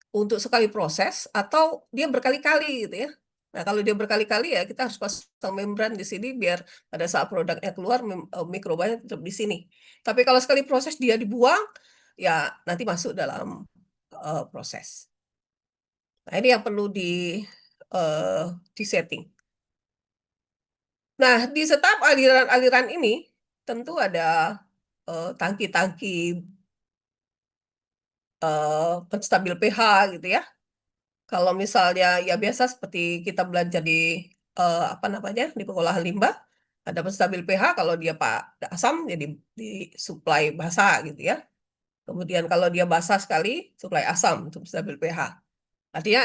untuk sekali proses atau dia berkali-kali gitu ya. Nah, kalau dia berkali-kali ya kita harus pasang membran di sini biar pada saat produknya keluar mikrobanya tetap di sini. Tapi kalau sekali proses dia dibuang, ya nanti masuk dalam proses. Nah, ini yang perlu eh, di setting. Nah, di setiap aliran-aliran ini tentu ada tangki-tangki penstabil pH gitu ya. Kalau misalnya ya biasa seperti kita belajar di apa namanya di pengolahan limbah, ada penstabil pH kalau dia pak asam jadi disuplai basah gitu ya. Kemudian kalau dia basah sekali, suplai asam untuk stabil pH. Artinya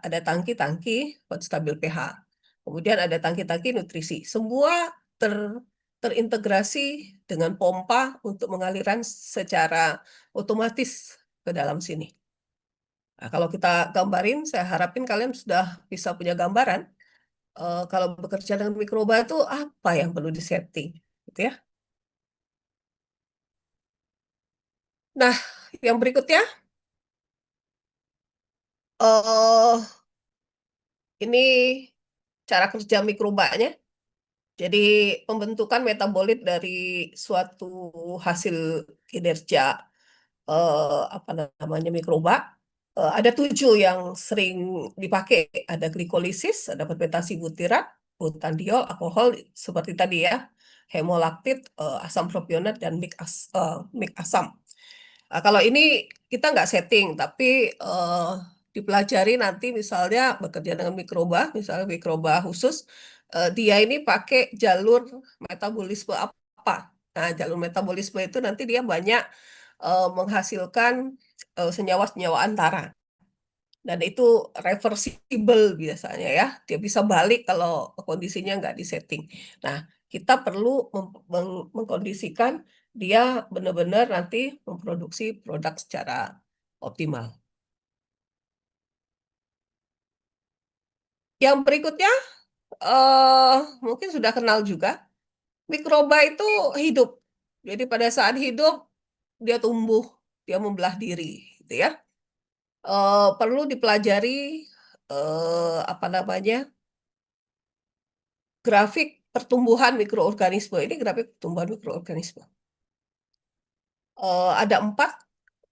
ada tangki-tangki buat stabil pH. Kemudian ada tangki-tangki nutrisi. Semua ter, terintegrasi dengan pompa untuk mengalirkan secara otomatis ke dalam sini. Nah, kalau kita gambarin, saya harapin kalian sudah bisa punya gambaran kalau bekerja dengan mikroba itu apa yang perlu disetting, gitu ya. Nah, yang berikutnya, eh ini cara kerja mikrobanya. Jadi pembentukan metabolit dari suatu hasil kinerja apa namanya mikroba ada 7 yang sering dipakai. Ada glikolisis, ada fermentasi butirat, butandiol, alkohol seperti tadi ya, hemolaktit, asam propionat dan mik asam. Nah, kalau ini kita nggak setting, tapi dipelajari nanti misalnya bekerja dengan mikroba, misalnya mikroba khusus, dia ini pakai jalur metabolisme apa? Nah, jalur metabolisme itu nanti dia banyak menghasilkan senyawa-senyawa antara. Dan itu reversible biasanya ya. Dia bisa balik kalau kondisinya nggak disetting. Nah, kita perlu mengkondisikan dia benar-benar nanti memproduksi produk secara optimal. Yang berikutnya, eh mungkin sudah kenal juga, mikroba itu hidup. Jadi pada saat hidup, dia tumbuh, dia membelah diri, gitu ya. Perlu dipelajari apa namanya grafik pertumbuhan mikroorganisme. Ini grafik pertumbuhan mikroorganisme. Ada 4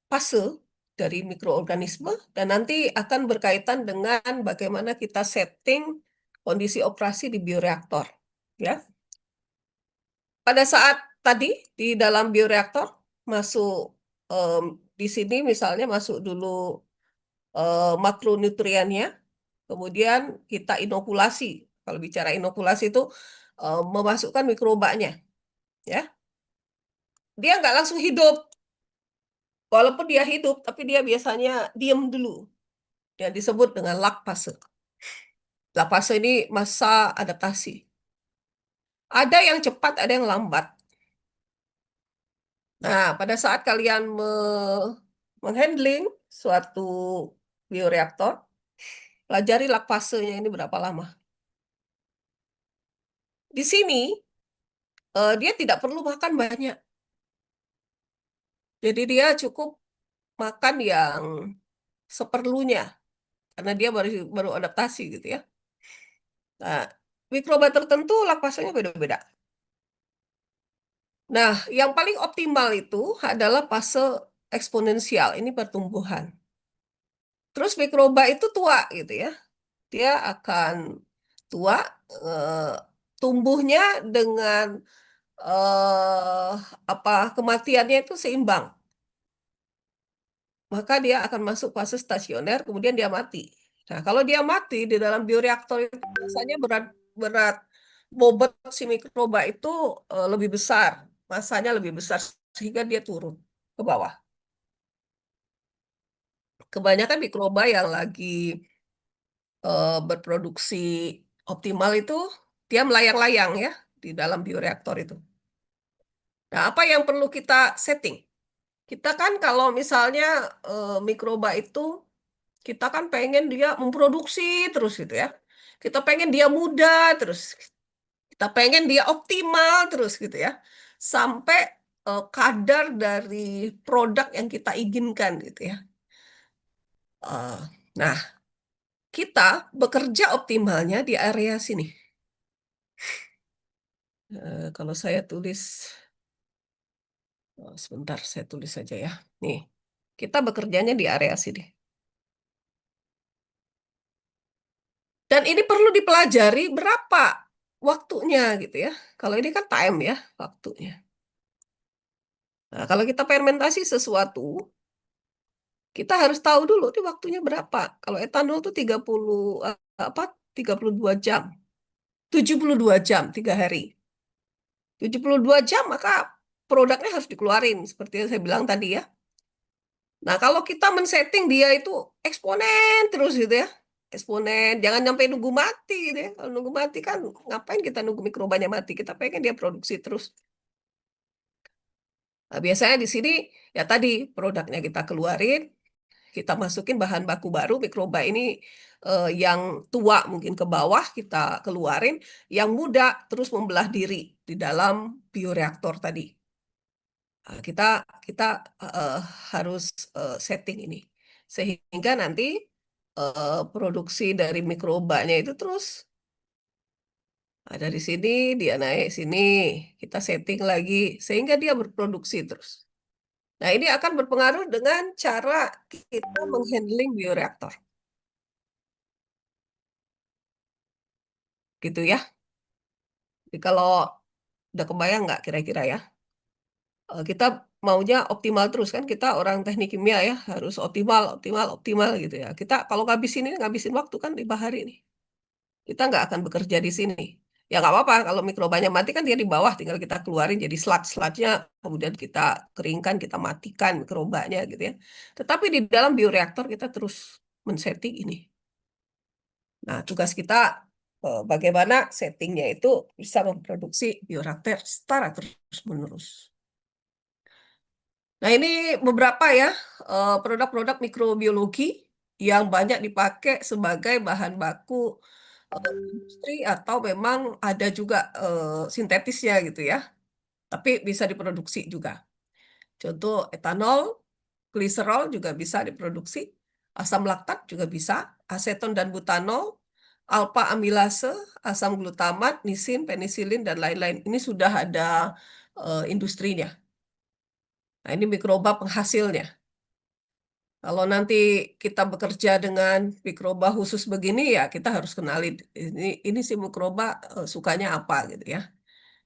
fase dari mikroorganisme dan nanti akan berkaitan dengan bagaimana kita setting kondisi operasi di bioreaktor, ya. Pada saat tadi di dalam bioreaktor masuk di sini misalnya masuk dulu makronutriennya, kemudian kita inokulasi. Kalau bicara inokulasi itu memasukkan mikrobanya, ya. Dia nggak langsung hidup, walaupun dia hidup, tapi dia biasanya diem dulu, yang disebut dengan lag fase. Lag fase ini masa adaptasi. Ada yang cepat, ada yang lambat. Nah, pada saat kalian menghandling suatu bioreaktor, pelajari lag fasenya ini berapa lama. Di sini, dia tidak perlu makan banyak. Jadi dia cukup makan yang seperlunya, karena dia baru baru adaptasi gitu ya. Nah, mikroba tertentu lag fasenya beda-beda. Nah, yang paling optimal itu adalah fase eksponensial, ini pertumbuhan. Terus mikroba itu tua gitu ya. Dia akan tua, eh, tumbuhnya dengan eh, apa kematiannya itu seimbang. Maka dia akan masuk fase stasioner, kemudian dia mati. Nah, kalau dia mati di dalam bioreaktor itu biasanya berat berat bobot si mikroba itu lebih besar, masanya lebih besar sehingga dia turun ke bawah. Kebanyakan mikroba yang lagi berproduksi optimal itu dia melayang-layang ya di dalam bioreaktor itu. Nah, apa yang perlu kita setting? Kita kan kalau misalnya mikroba itu kita kan pengen dia memproduksi terus gitu ya. Kita pengen dia muda terus. Kita pengen dia optimal terus gitu ya. Sampai kadar dari produk yang kita inginkan gitu ya. Eh, nah, kita bekerja optimalnya di area sini. Kalau saya tulis, sebentar saya tulis saja ya. Nih, kita bekerjanya di area sini. Dan ini perlu dipelajari berapa waktunya gitu ya. Kalau ini kan time ya waktunya. Nah, kalau kita fermentasi sesuatu, kita harus tahu dulu nih waktunya berapa. Kalau etanol tuh 30 apa 32 jam. 72 jam, 3 hari. 72 jam maka produknya harus dikeluarin seperti yang saya bilang tadi ya. Nah, kalau kita men-setting dia itu eksponen terus gitu ya. Eksponen, jangan sampai nunggu mati gitu ya. Kalau nunggu mati kan ngapain kita nunggu mikrobanya mati? Kita pengen dia produksi terus. Nah, biasanya di sini ya tadi produknya kita keluarin, kita masukin bahan baku baru, mikroba ini yang tua mungkin ke bawah kita keluarin, yang muda terus membelah diri di dalam bioreaktor tadi. Nah, kita kita eh, harus setting ini sehingga nanti produksi dari mikrobanya itu terus ada di sini, dia naik sini, kita setting lagi sehingga dia berproduksi terus. Nah, ini akan berpengaruh dengan cara kita menghandling bioreaktor. Gitu ya. Jadi kalau udah kebayang nggak kira-kira ya? Kita maunya optimal terus kan, kita orang teknik kimia ya, harus optimal, optimal, optimal gitu ya. Kita kalau ngabisin ini, ngabisin waktu kan 5 hari nih. Kita nggak akan bekerja di sini. Ya nggak apa-apa, kalau mikrobanya mati kan dia di bawah, tinggal kita keluarin jadi selat-selatnya, kemudian kita keringkan, kita matikan mikrobanya gitu ya. Tetapi di dalam bioreaktor kita terus men-setting ini. Nah, tugas kita bagaimana settingnya itu bisa memproduksi bioreaktor secara terus-menerus. Nah, ini beberapa ya produk-produk mikrobiologi yang banyak dipakai sebagai bahan baku industri atau memang ada juga sintetisnya gitu ya. Tapi bisa diproduksi juga. Contoh etanol, gliserol juga bisa diproduksi, asam laktat juga bisa, aseton dan butanol, alfa amilase, asam glutamat, nisin, penisilin, dan lain-lain. Ini sudah ada industrinya. Nah, ini mikroba penghasilnya. Kalau nanti kita bekerja dengan mikroba khusus begini ya kita harus kenali ini si mikroba sukanya apa gitu ya.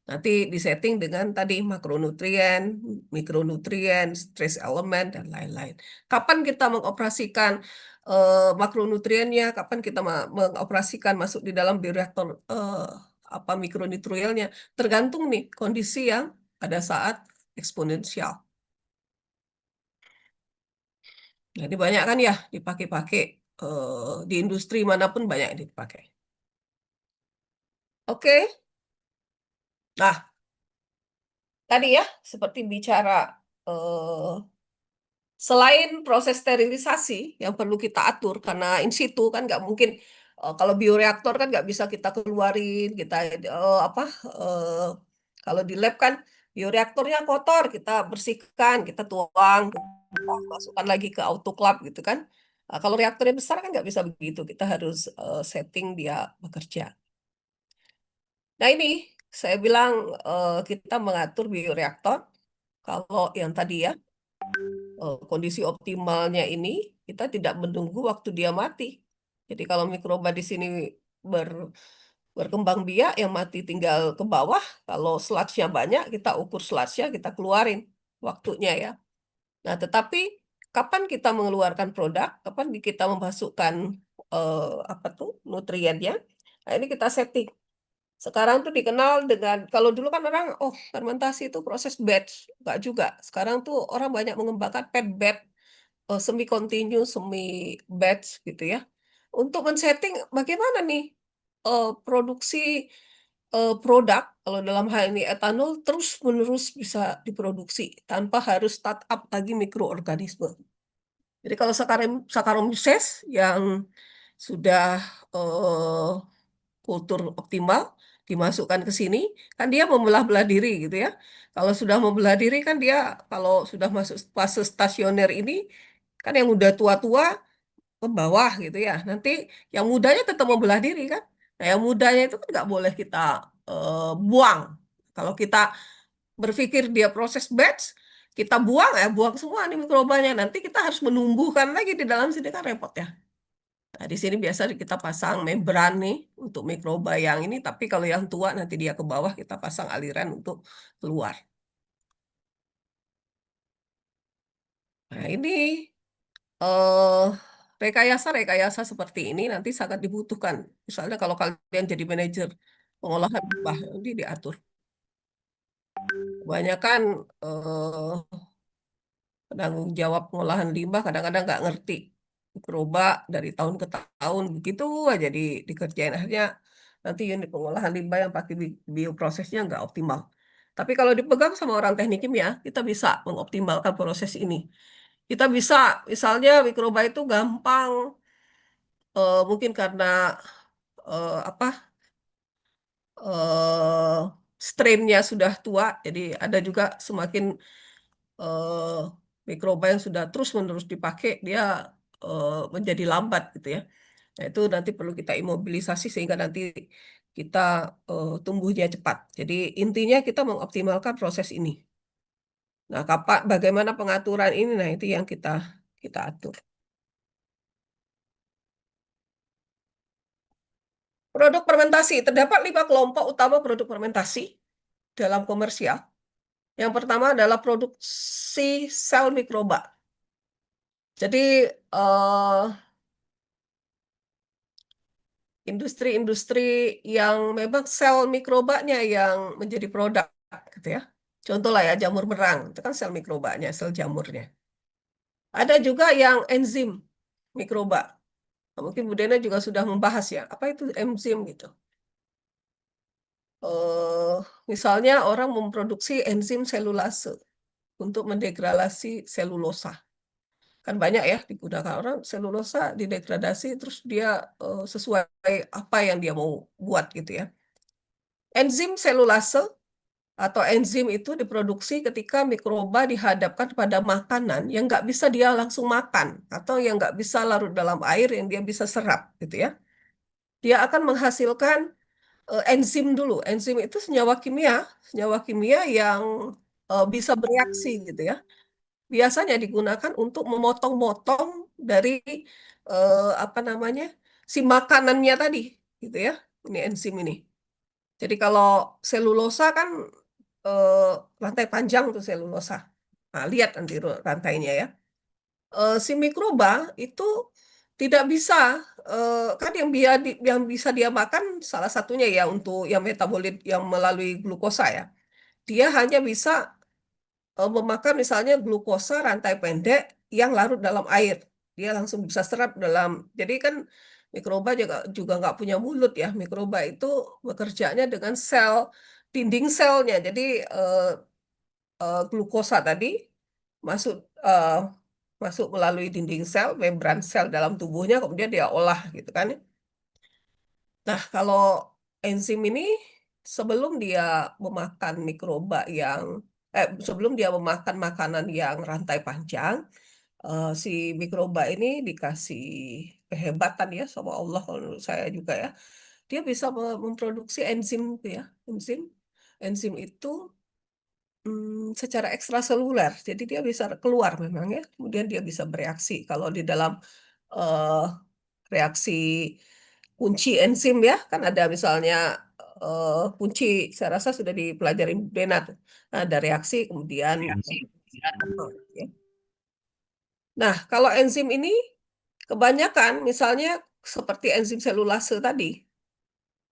Nanti disetting dengan tadi makronutrien, mikronutrien, trace element dan lain-lain. Kapan kita mengoperasikan makronutriennya, kapan kita mengoperasikan masuk di dalam bioreaktor apa mikronutriennya, tergantung nih kondisi yang pada saat eksponensial. Jadi banyak kan ya dipakai-pakai di industri manapun banyak dipakai. Oke, nah tadi ya seperti bicara selain proses sterilisasi yang perlu kita atur karena in situ kan nggak mungkin kalau bioreaktor kan nggak bisa kita keluarin kita apa kalau di lab kan bioreaktornya kotor kita bersihkan kita tuang kita masukkan lagi ke autoclave gitu kan. Kalau reaktornya besar kan nggak bisa begitu kita harus setting dia bekerja. Nah ini saya bilang kita mengatur bioreaktor kalau yang tadi ya kondisi optimalnya ini kita tidak menunggu waktu dia mati. Jadi kalau mikroba di sini berkembang biak yang mati tinggal ke bawah, kalau sludge-nya banyak kita ukur sludge-nya kita keluarin waktunya ya. Nah, tetapi kapan kita mengeluarkan produk, kapan kita memasukkan apa tuh nutriennya? Nah, ini kita setting. Sekarang tuh dikenal dengan, kalau dulu kan orang, oh fermentasi itu proses batch. Enggak juga. Sekarang tuh orang banyak mengembangkan pet batch, semi continue, semi batch gitu ya. Untuk men-setting bagaimana nih produksi produk, kalau dalam hal ini etanol, terus-menerus bisa diproduksi tanpa harus start-up lagi mikroorganisme. Jadi kalau Saccharomyces yang sudah eh, kultur optimal dimasukkan ke sini, kan dia membelah-belah diri gitu ya. Kalau sudah membelah diri kan dia kalau sudah masuk fase stasioner ini kan yang udah tua-tua ke bawah gitu ya. Nanti yang mudanya tetap membelah diri kan. Nah, yang mudanya itu kan nggak boleh kita buang. Kalau kita berpikir dia proses batch, kita buang ya buang semua nih mikrobanya. Nanti kita harus menumbuhkan lagi di dalam sini kan repot ya. Nah, di sini biasa kita pasang membran nih untuk mikroba yang ini, tapi kalau yang tua nanti dia ke bawah kita pasang aliran untuk keluar. Nah, ini eh rekayasa-rekayasa seperti ini nanti sangat dibutuhkan. Misalnya kalau kalian jadi manajer pengolahan limbah, nanti diatur. Kebanyakan penanggung jawab pengolahan limbah kadang-kadang nggak ngerti. Mikroba dari tahun ke tahun begitu aja dikerjain. Akhirnya nanti unit pengolahan limbah yang pakai bioprosesnya nggak optimal. Tapi kalau dipegang sama orang teknik kimia, kita bisa mengoptimalkan proses ini. Kita bisa, misalnya mikroba itu gampang, mungkin karena apa eh strainnya sudah tua, jadi ada juga semakin eh, mikroba yang sudah terus-menerus dipakai, dia menjadi lambat gitu ya. Nah, itu nanti perlu kita imobilisasi sehingga nanti kita tumbuhnya cepat. Jadi intinya kita mengoptimalkan proses ini. Nah, bagaimana pengaturan ini? Nah, itu yang kita atur. Produk fermentasi. Terdapat 5 kelompok utama produk fermentasi dalam komersial. Yang pertama adalah produksi sel mikroba. Jadi industri-industri yang memang sel mikrobanya yang menjadi produk gitu ya. Contoh lah ya jamur merang, itu kan sel mikrobanya, sel jamurnya. Ada juga yang enzim mikroba. Nah, mungkin Bu Dena juga sudah membahas ya, apa itu enzim gitu. Eh, misalnya orang memproduksi enzim selulase untuk mendegradasi selulosa. Kan banyak ya digunakan orang selulosa didegradasi terus dia sesuai apa yang dia mau buat gitu ya. Enzim selulase atau enzim itu diproduksi ketika mikroba dihadapkan pada makanan yang nggak bisa dia langsung makan atau yang nggak bisa larut dalam air yang dia bisa serap gitu ya. Dia akan menghasilkan enzim dulu. Enzim itu senyawa kimia yang bisa bereaksi gitu ya. Biasanya digunakan untuk memotong-motong dari apa namanya si makanannya tadi gitu ya. Ini enzim ini. Jadi kalau selulosa kan eh, rantai panjang tuh selulosa. Nah, lihat nanti rantainya ya. Si mikroba itu tidak bisa kan yang bisa dia makan salah satunya ya untuk yang metabolit yang melalui glukosa ya. Dia hanya bisa memakan misalnya glukosa rantai pendek yang larut dalam air. Dia langsung bisa serap dalam. Jadi kan mikroba juga juga nggak punya mulut ya. Mikroba itu bekerjanya dengan sel dinding selnya. Jadi eh, glukosa tadi masuk eh, masuk melalui dinding sel, membran sel dalam tubuhnya, kemudian dia olah gitu kan. Nah, kalau enzim ini sebelum dia memakan mikroba sebelum dia memakan makanan yang rantai panjang, si mikroba ini dikasih kehebatan ya sama Allah kalau menurut saya juga ya. Dia bisa memproduksi enzim tuh ya, enzim. Enzim itu secara ekstraseluler. Jadi dia bisa keluar memang ya. Kemudian dia bisa bereaksi. Kalau di dalam eh, reaksi kunci enzim ya, kan ada misalnya kunci, saya rasa sudah dipelajari Bu Dena tuh. Nah, ada reaksi, kemudian ya. Nah, kalau enzim ini kebanyakan misalnya seperti enzim selulase tadi,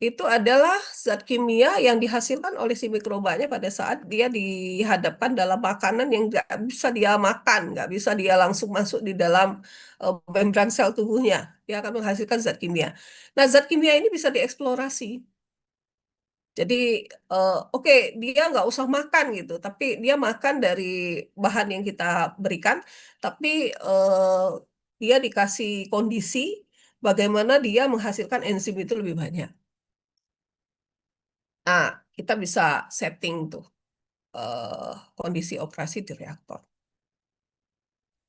itu adalah zat kimia yang dihasilkan oleh si mikrobanya pada saat dia dihadapkan dalam makanan yang nggak bisa dia makan, nggak bisa dia langsung masuk di dalam membran sel tubuhnya. Dia akan menghasilkan zat kimia. Nah, zat kimia ini bisa dieksplorasi. Jadi, oke, dia nggak usah makan gitu, tapi dia makan dari bahan yang kita berikan, tapi dia dikasih kondisi bagaimana dia menghasilkan enzim itu lebih banyak. Nah, kita bisa setting tuh kondisi operasi di reaktor.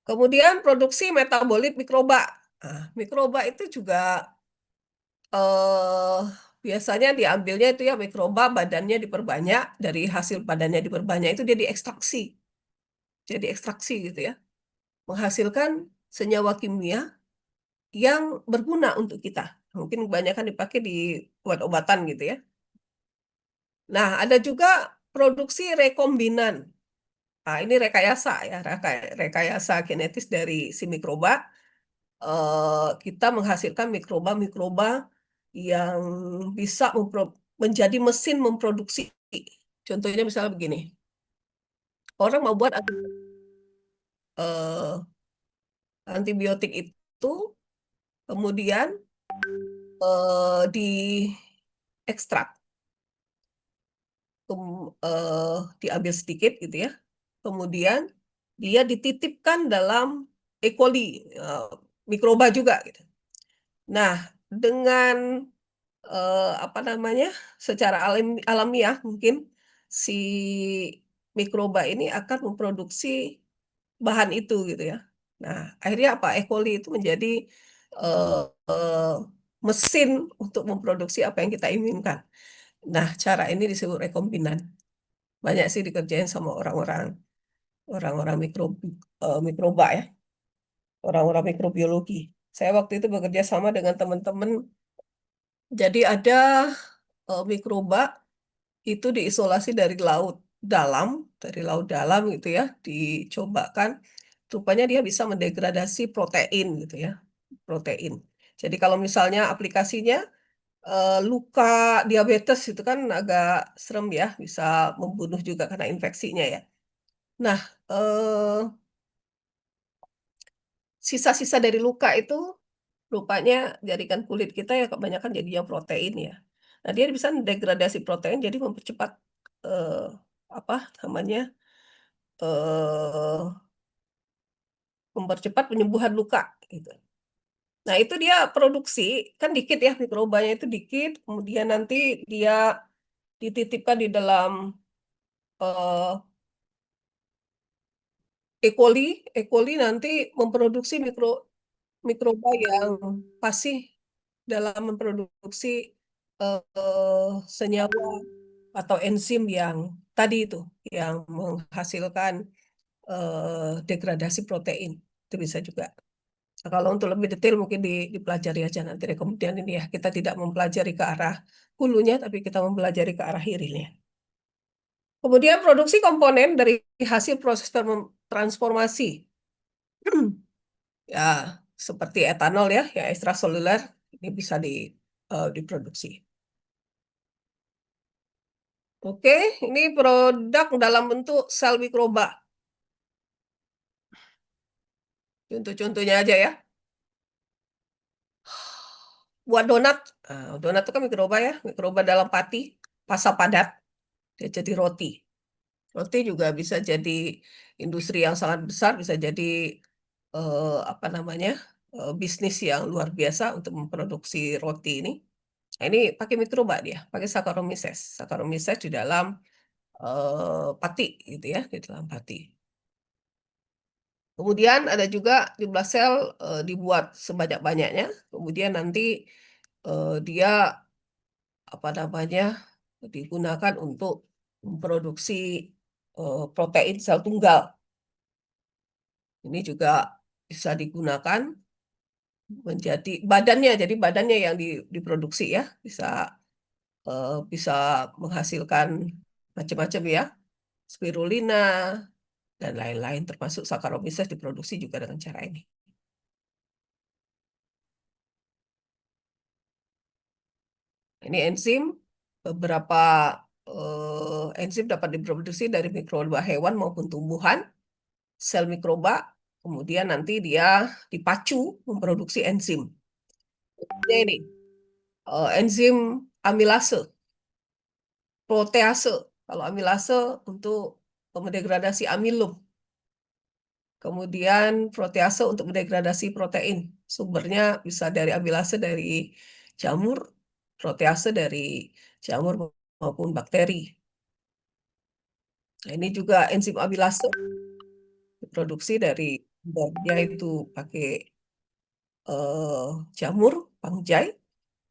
Kemudian produksi metabolit mikroba. Nah, mikroba itu juga eh, biasanya diambilnya itu ya mikroba badannya diperbanyak, dari hasil badannya diperbanyak itu dia diekstraksi. Jadi ekstraksi gitu ya. Menghasilkan senyawa kimia yang berguna untuk kita. Mungkin kebanyakan dipakai di obat-obatan gitu ya. Nah, ada juga produksi rekombinan. Nah, ini rekayasa ya, rekayasa genetis dari si mikroba. Kita menghasilkan mikroba-mikroba yang bisa menjadi mesin memproduksi. Contohnya misalnya begini, orang mau buat eh, antibiotik itu, kemudian diekstrak, diambil sedikit gitu ya. Kemudian dia dititipkan dalam E. coli, eh, mikroba juga gitu. Nah, dengan apa namanya, secara alamiah mungkin si mikroba ini akan memproduksi bahan itu gitu ya. Nah, akhirnya apa? E. coli itu menjadi eh, eh, mesin untuk memproduksi apa yang kita inginkan. Nah, cara ini disebut rekombinan. Banyak sih dikerjain sama orang-orang mikroba ya, orang-orang mikrobiologi. Saya waktu itu bekerja sama dengan teman-teman. Jadi ada mikroba itu diisolasi dari laut dalam gitu ya, dicobakan. Rupanya dia bisa mendegradasi protein gitu ya, protein. Jadi kalau misalnya aplikasinya luka diabetes itu kan agak serem ya, bisa membunuh juga karena infeksinya ya. Nah, eh, sisa-sisa dari luka itu rupanya jaringan kulit kita ya kebanyakan jadinya protein ya. Nah, dia bisa degradasi protein jadi mempercepat eh, apa namanya eh, mempercepat penyembuhan luka gitu. Nah, itu dia produksi kan dikit ya mikrobanya itu dikit, kemudian nanti dia dititipkan di dalam eh, E. coli, E. coli nanti memproduksi mikroba yang pasif dalam memproduksi senyawa atau enzim yang tadi itu, yang menghasilkan degradasi protein. Itu bisa juga. Nah, kalau untuk lebih detail mungkin dipelajari aja nanti deh. Kemudian ini ya, kita tidak mempelajari ke arah hulunya, tapi kita mempelajari ke arah hilirnya. Kemudian produksi komponen dari hasil proses transformasi. Ya, seperti etanol ya, yang ekstraseluler, ini bisa diproduksi. Oke, ini produk dalam bentuk sel mikroba. Contoh-contohnya aja ya. Buat donat, donat itu kan mikroba ya, mikroba dalam pati, pasa padat, dia jadi roti. Roti juga bisa jadi industri yang sangat besar, bisa jadi apa namanya bisnis yang luar biasa untuk memproduksi roti ini. Nah, ini pakai mikroba dia, pakai Saccharomyces. Saccharomyces di dalam pati gitu ya, di dalam pati. Kemudian ada juga jumlah sel dibuat sebanyak-banyaknya. Kemudian nanti dia apa namanya digunakan untuk memproduksi protein sel tunggal. Ini juga bisa digunakan menjadi badannya, jadi badannya yang diproduksi ya bisa menghasilkan macam-macam ya, spirulina dan lain-lain, termasuk Saccharomyces diproduksi juga dengan cara ini. Ini enzim, beberapa enzim dapat diproduksi dari mikroba hewan maupun tumbuhan, sel mikroba, kemudian nanti dia dipacu memproduksi enzim. Ini enzim amilase, protease. Kalau amilase untuk mendegradasi amilum. Kemudian protease untuk mendegradasi protein. Sumbernya bisa dari amilase dari jamur, protease dari jamur maupun bakteri. Nah, ini juga enzim amilase diproduksi dari sumbernya itu pakai jamur, pangjai,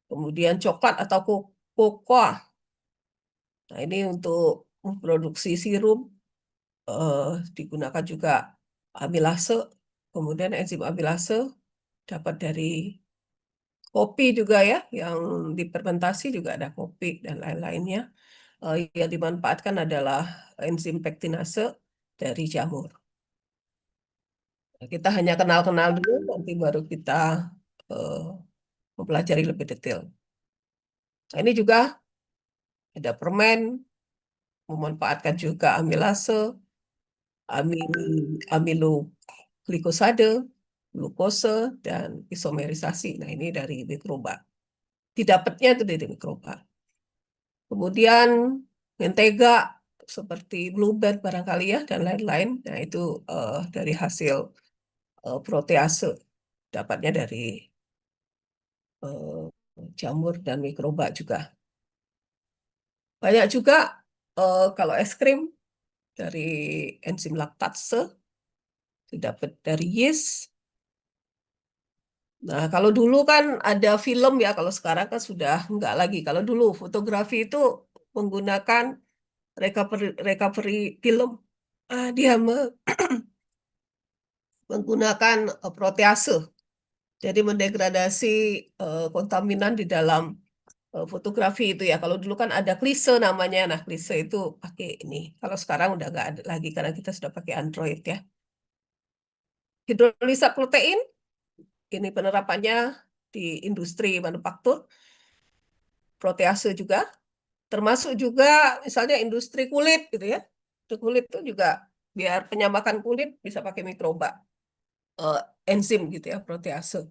kemudian coklat atau kokoa. Nah, ini untuk memproduksi sirup digunakan juga amilase, kemudian enzim amilase dapat dari kopi juga ya, yang difermentasi juga ada kopi dan lain-lainnya. Yang dimanfaatkan adalah enzim pektinase dari jamur. Nah, kita hanya kenal-kenal dulu, nanti baru kita eh, mempelajari lebih detail. Nah, ini juga ada permen, memanfaatkan juga amilase, amiloglikosade, glukose, dan isomerisasi. Nah, ini dari mikroba. Didapatnya itu dari mikroba. Kemudian mentega seperti bluebird barangkali ya, dan lain-lain. Nah, itu dari hasil protease. Dapatnya dari eh, jamur dan mikroba juga. Banyak juga kalau es krim dari enzim laktase, didapat dari yeast. Nah, kalau dulu kan ada film ya, kalau sekarang kan sudah enggak lagi. Kalau dulu fotografi itu menggunakan recovery film. Dia menggunakan protease. Jadi mendegradasi kontaminan di dalam fotografi itu ya. Kalau dulu kan ada klise namanya. Nah, klise itu pakai ini. Kalau sekarang udah nggak ada lagi karena kita sudah pakai Android ya. Hidrolisa protein, ini penerapannya di industri manufaktur, protease juga, termasuk juga misalnya industri kulit gitu ya. Industri kulit itu juga biar penyamakan kulit bisa pakai mikroba, eh, enzim gitu ya, protease.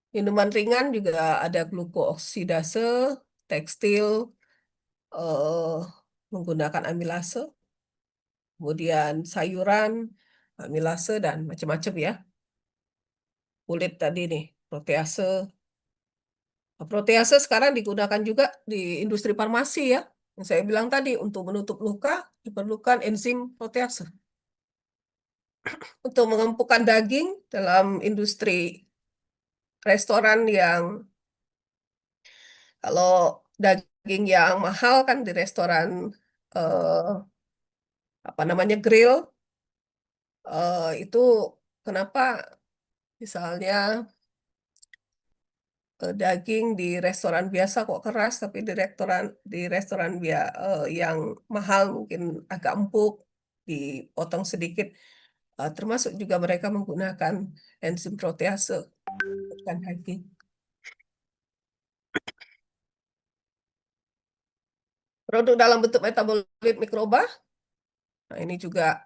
Minuman ringan juga ada glukooksidase, tekstil, eh, menggunakan amilase, kemudian sayuran, amilase, dan macam-macam ya. Kulit tadi nih, protease. Protease sekarang digunakan juga di industri farmasi ya. Yang saya bilang tadi, untuk menutup luka diperlukan enzim protease. Untuk mengempukan daging dalam industri restoran yang kalau daging yang mahal kan di restoran eh, apa namanya grill itu kenapa misalnya daging di restoran biasa kok keras tapi di restoran yang mahal mungkin agak empuk dipotong sedikit. Termasuk juga mereka menggunakan enzim protease dan daging. Produk dalam bentuk metabolit mikroba. Nah, ini juga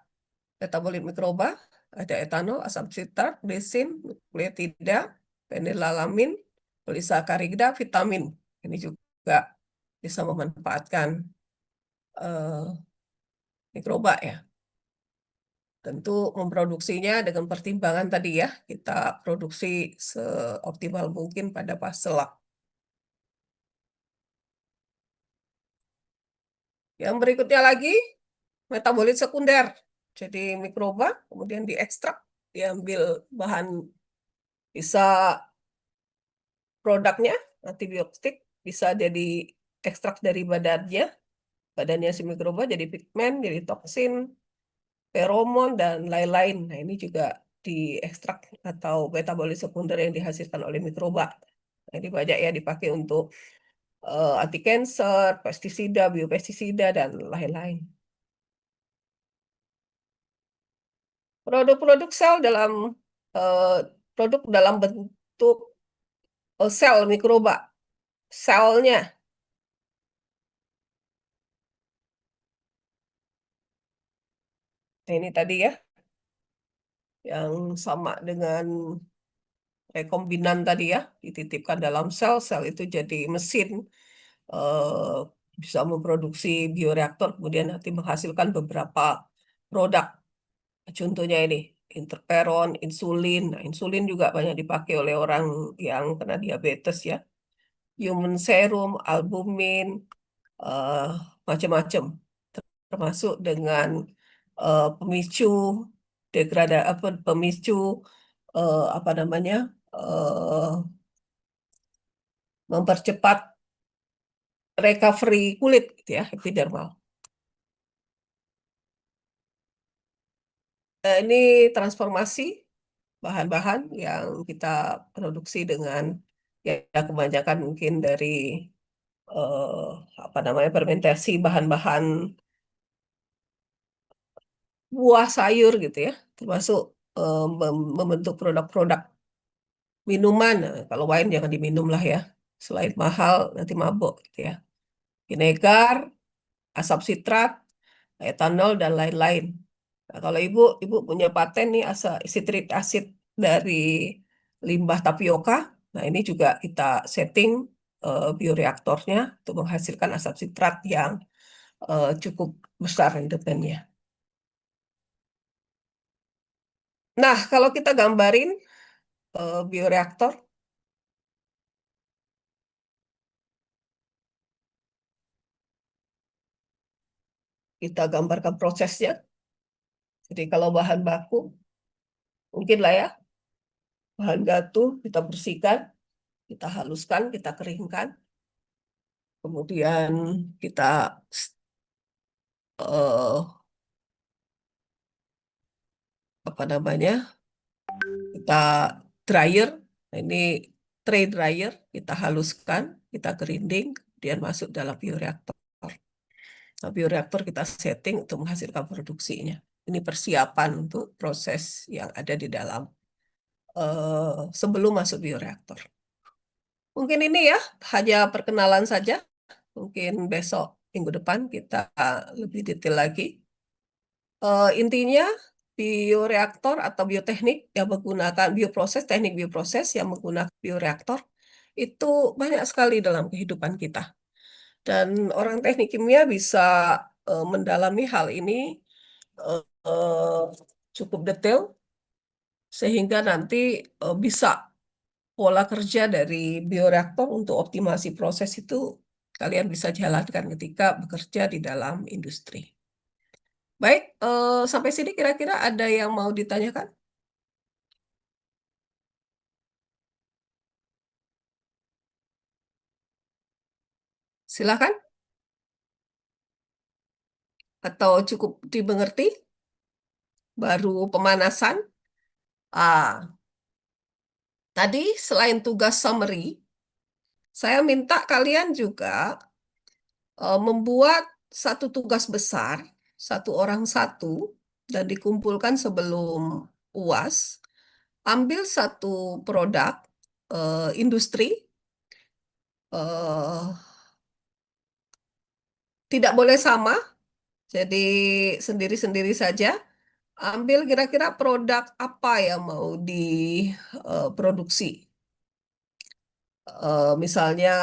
metabolit mikroba. Ada etanol, asam sitrat, desin, nukleotida, fenilalamin, polisakarida, vitamin. Ini juga bisa memanfaatkan eh, mikroba ya. Tentu memproduksinya dengan pertimbangan tadi ya, kita produksi seoptimal mungkin pada fase lab. Yang berikutnya lagi, metabolit sekunder. Jadi mikroba kemudian diekstrak, diambil bahan bisa produknya, antibiotik, bisa jadi ekstrak dari badannya si mikroba jadi pigmen, jadi toksin, feromon, dan lain-lain. Nah, ini juga diekstrak atau metabolit sekunder yang dihasilkan oleh mikroba. Nah, ini banyak ya dipakai untuk anti cancer, pestisida, biopestisida, dan lain-lain. Produk-produk sel eh, produk dalam bentuk sel mikroba, selnya. Nah, ini tadi ya, yang sama dengan rekombinan tadi ya, dititipkan dalam sel, sel itu jadi mesin, eh, bisa memproduksi bioreaktor, kemudian nanti menghasilkan beberapa produk. Contohnya ini, interferon, insulin. Nah, insulin juga banyak dipakai oleh orang yang kena diabetes ya. Human serum, albumin, eh, macam-macam. Termasuk dengan pemicu pemicu apa namanya eh, mempercepat recovery kulit gitu ya, epidermal. Ini transformasi bahan-bahan yang kita produksi dengan ya kebanyakan mungkin dari eh, apa namanya fermentasi bahan-bahan buah sayur gitu ya, termasuk membentuk produk-produk minuman. Nah, kalau wine jangan diminum lah ya, selain mahal nanti mabuk gitu ya. Vinegar, asam sitrat, etanol, dan lain-lain. Nah, kalau ibu punya paten nih citric acid dari limbah tapioka. Nah, ini juga kita setting bioreaktornya untuk menghasilkan asam sitrat yang cukup besar rendemennya. Nah, kalau kita gambarin bioreaktor, kita gambarkan prosesnya. Jadi kalau bahan baku, mungkin lah ya, bahan batu kita bersihkan, kita haluskan, kita keringkan, kemudian kita eh, apa namanya, kita dryer. Nah, ini tray dryer, kita haluskan, kita grinding, kemudian masuk dalam bioreaktor. Nah, bioreaktor kita setting untuk menghasilkan produksinya. Ini persiapan untuk proses yang ada di dalam sebelum masuk bioreaktor. Mungkin ini ya, hanya perkenalan saja. Mungkin besok, minggu depan kita lebih detail lagi. Intinya, bioreaktor atau bioteknik yang menggunakan teknik bioproses yang menggunakan bioreaktor itu banyak sekali dalam kehidupan kita. Dan orang teknik kimia bisa mendalami hal ini cukup detail sehingga nanti bisa pola kerja dari bioreaktor untuk optimasi proses itu kalian bisa jalankan ketika bekerja di dalam industri. Baik, sampai sini kira-kira ada yang mau ditanyakan? Silakan. Atau cukup dimengerti? Baru pemanasan. Ah, tadi selain tugas summary, saya minta kalian juga membuat satu tugas besar, satu orang satu, dan dikumpulkan sebelum UAS. Ambil satu produk industri, eh, tidak boleh sama, jadi sendiri-sendiri saja. Ambil kira-kira produk apa yang mau diproduksi. Misalnya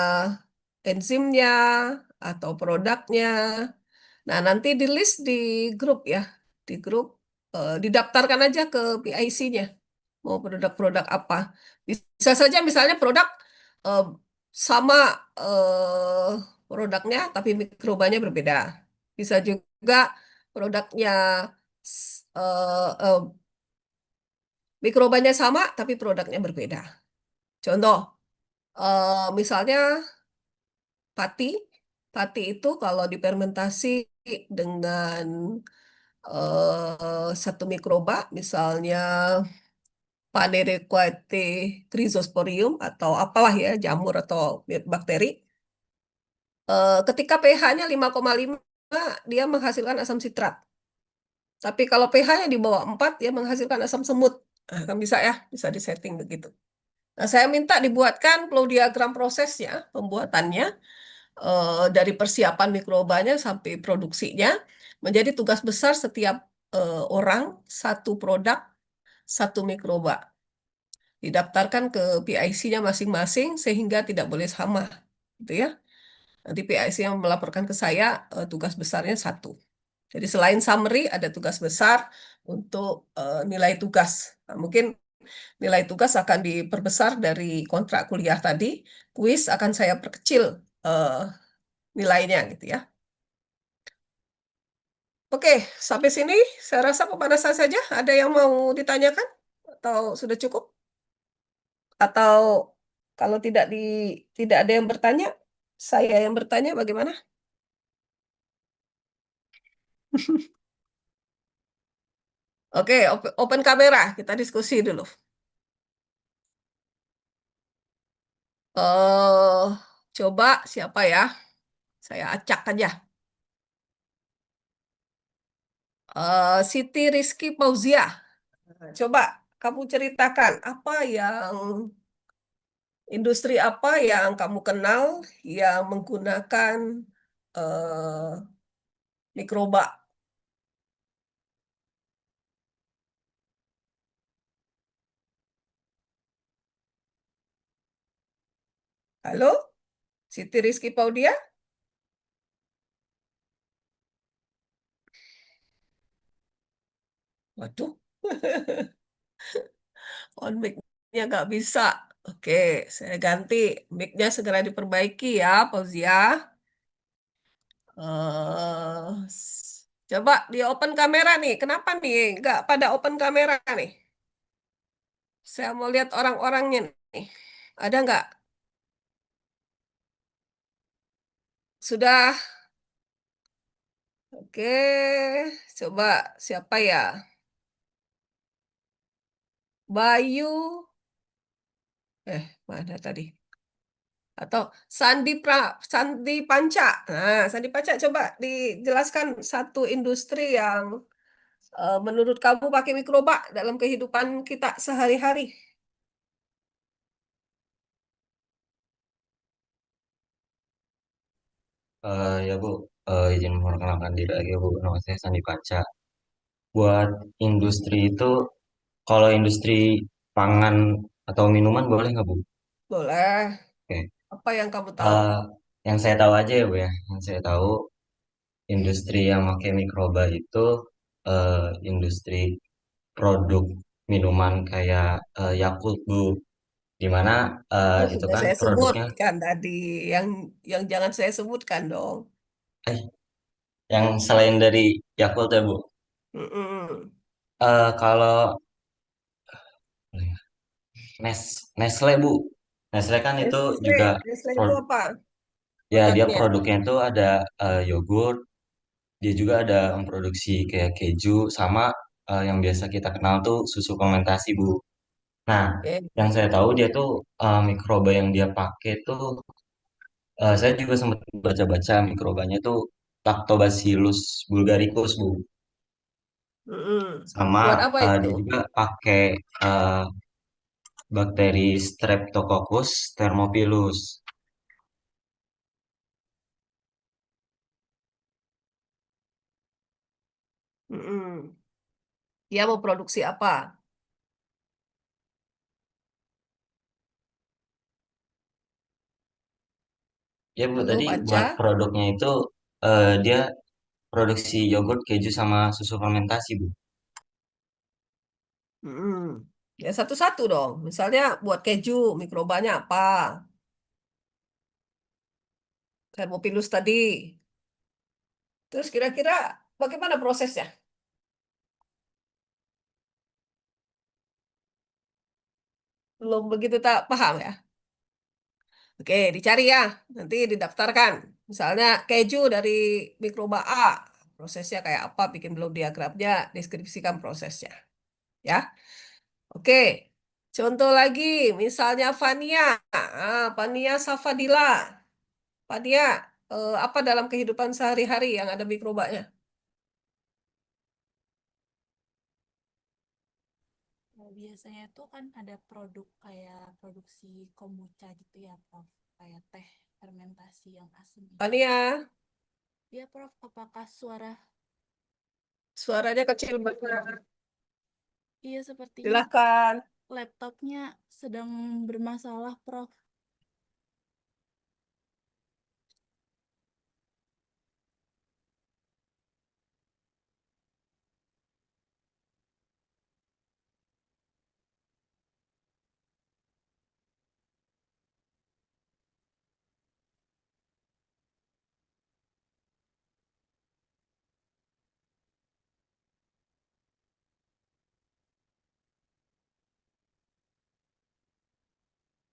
enzimnya atau produknya. Nah, nanti di list di grup ya. Di grup, didaftarkan aja ke PIC-nya. Mau produk-produk apa. Bisa saja misalnya produk eh, sama eh, produknya, tapi mikrobanya berbeda. Bisa juga produknya mikrobanya sama, tapi produknya berbeda. Contoh, misalnya pati. Pati itu kalau difermentasi dengan satu mikroba, misalnya Panericoides chrysosporium atau apalah ya, jamur atau bakteri. Ketika pH-nya 5,5, dia menghasilkan asam sitrat. Tapi kalau pH-nya di bawah 4, dia menghasilkan asam semut. Nah, kan bisa ya, bisa disetting begitu. Nah, saya minta dibuatkan flow diagram prosesnya, pembuatannya, dari persiapan mikrobanya sampai produksinya, menjadi tugas besar setiap orang, satu produk, satu mikroba. Didaftarkan ke PIC-nya masing-masing sehingga tidak boleh sama, gitu ya. Nanti PIC yang melaporkan ke saya tugas besarnya satu. Jadi selain summary ada tugas besar untuk nilai tugas. Nah, mungkin nilai tugas akan diperbesar dari kontrak kuliah tadi, kuis akan saya perkecil eh, nilainya gitu ya. Oke, sampai sini saya rasa pemanasan saja. Ada yang mau ditanyakan atau sudah cukup? Atau kalau tidak ada yang bertanya, saya yang bertanya bagaimana? Oke, open kamera, kita diskusi dulu. eh Coba siapa ya? Saya acak aja. Siti Rizky Fauzia. Coba kamu ceritakan apa yang industri apa yang kamu kenal yang menggunakan eh, mikroba. Halo, Siti Rizky Fauzia? Waduh, on mic-nya nggak bisa. Oke, saya ganti. Mic-nya segera diperbaiki ya, Fauzia. Coba di open kamera nih. Kenapa nih? Nggak pada open kamera nih. Saya mau lihat orang-orangnya nih. Ada nggak? Sudah. Oke, coba siapa ya? Bayu. Mana tadi? Atau Sandi Panca. Nah, Sandi Panca coba dijelaskan satu industri yang menurut kamu pakai mikroba dalam kehidupan kita sehari-hari. Ya Bu, izin memperkenalkan diri lagi Bu, nama saya Sandi Panca. Buat industri itu, kalau industri pangan atau minuman boleh nggak Bu? Boleh. Oke. Apa yang kamu tahu? Eh, yang saya tahu aja ya Bu ya, yang saya tahu industri yang pakai mikroba itu industri produk minuman kayak Yakult Bu. di mana Kan itu sudah kan saya produknya sebutkan tadi, yang yang jangan saya sebutkan dong. eh yang selain dari Yakult ya Bu. Mm-mm. Kalau Nestle Bu, Nestle kan itu Nestle, juga Nestle itu pro- apa ya dia produknya? produknya itu ada yogurt, dia juga ada memproduksi kayak keju sama yang biasa kita kenal tuh susu fermentasi Bu. Nah, yang saya tahu dia tuh mikroba yang dia pakai tuh saya juga sempat baca-baca mikrobanya tuh Lactobacillus bulgaricus Bu. Mm-mm. Sama Buat apa itu? dia juga pakai eh, bakteri Streptococcus thermophilus. Mm-mm. Dia mau produksi apa? Ya Bu, Halo, tadi buat Panca? produknya itu dia produksi yogurt, keju sama susu fermentasi Bu. Mm-mm. Ya satu-satu dong. Misalnya buat keju, mikrobanya apa? Thermophilus tadi. Terus kira-kira bagaimana prosesnya? Belum begitu tak paham ya? Oke, dicari ya. Nanti didaftarkan. Misalnya keju dari mikroba A. Prosesnya kayak apa? Bikin blow diagramnya, deskripsikan prosesnya. Ya, oke. Contoh lagi, misalnya Vania. Vania Safadila. Vania, apa dalam kehidupan sehari-hari yang ada mikrobanya? Biasanya tuh kan ada produk kayak produksi kombucha gitu ya, Prof. Kayak teh fermentasi yang asam itu. Vania, Ya, Prof. Apakah suara? suaranya kecil banget. Iya, sepertinya Silahkan. laptopnya sedang bermasalah, Prof.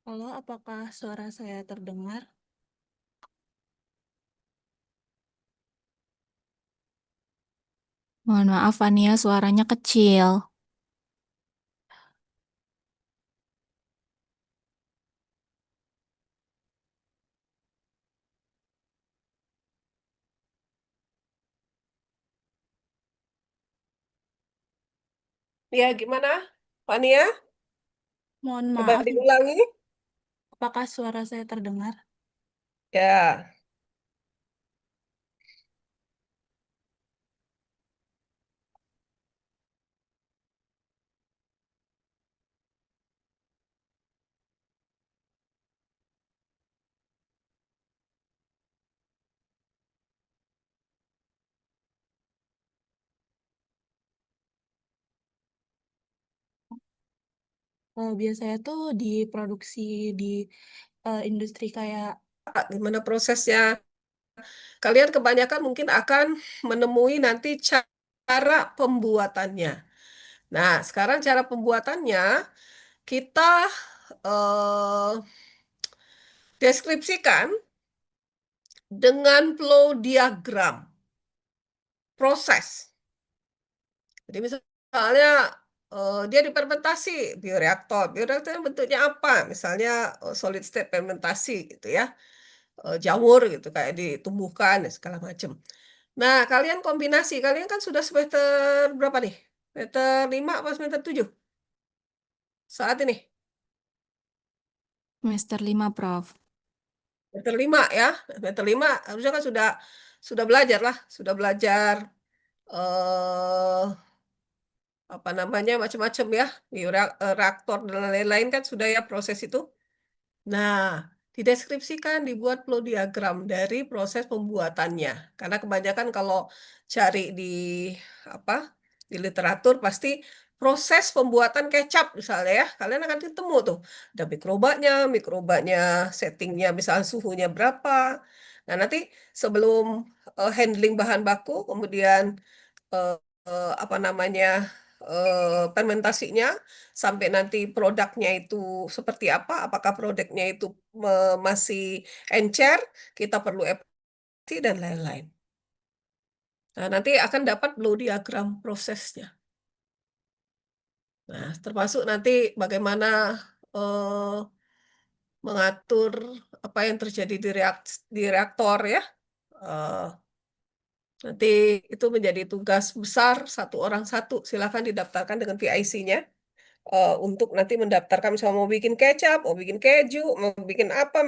Halo, apakah suara saya terdengar? Mohon maaf, Fania, suaranya kecil. Ya, gimana? Vania, Mohon coba maaf, diulangi. apakah suara saya terdengar? Ya, Biasanya tuh diproduksi di industri kayak gimana prosesnya? Kalian kebanyakan mungkin akan menemui nanti cara pembuatannya. Nah, sekarang cara pembuatannya kita eh, deskripsikan dengan flow diagram proses. Jadi misalnya dia difermentasi bioreaktor. Bioreaktor yang bentuknya apa? Misalnya solid state fermentasi gitu ya. Jamur gitu kayak ditumbuhkan dan segala macam. Nah, kalian kombinasi. Kalian kan sudah semester berapa nih? Semester 5 apa semester 7 saat ini? Semester 5, Prof. Semester 5 ya. Semester 5 harusnya kan sudah belajar lah, sudah belajar eh apa namanya macam-macam ya, di reaktor dan lain-lain kan sudah ya proses itu. Nah, dideskripsikan, dibuat flow diagram dari proses pembuatannya. Karena kebanyakan kalau cari di apa di literatur pasti proses pembuatan kecap misalnya ya, kalian akan ketemu tuh, ada mikrobanya settingnya misalnya suhunya berapa. Nah nanti sebelum handling bahan baku, kemudian eh, apa namanya fermentasinya, sampai nanti produknya itu seperti apa, apakah produknya itu masih encer, kita perlu evaluasi dan lain-lain. Nah, nanti akan dapat flow diagram prosesnya. Nah, termasuk nanti bagaimana eh, mengatur apa yang terjadi di reaktor ya. Eh, nanti itu menjadi tugas besar satu orang satu. Silakan didaftarkan dengan PIC-nya untuk nanti mendaftarkan misalnya mau bikin kecap, mau bikin keju, mau bikin apa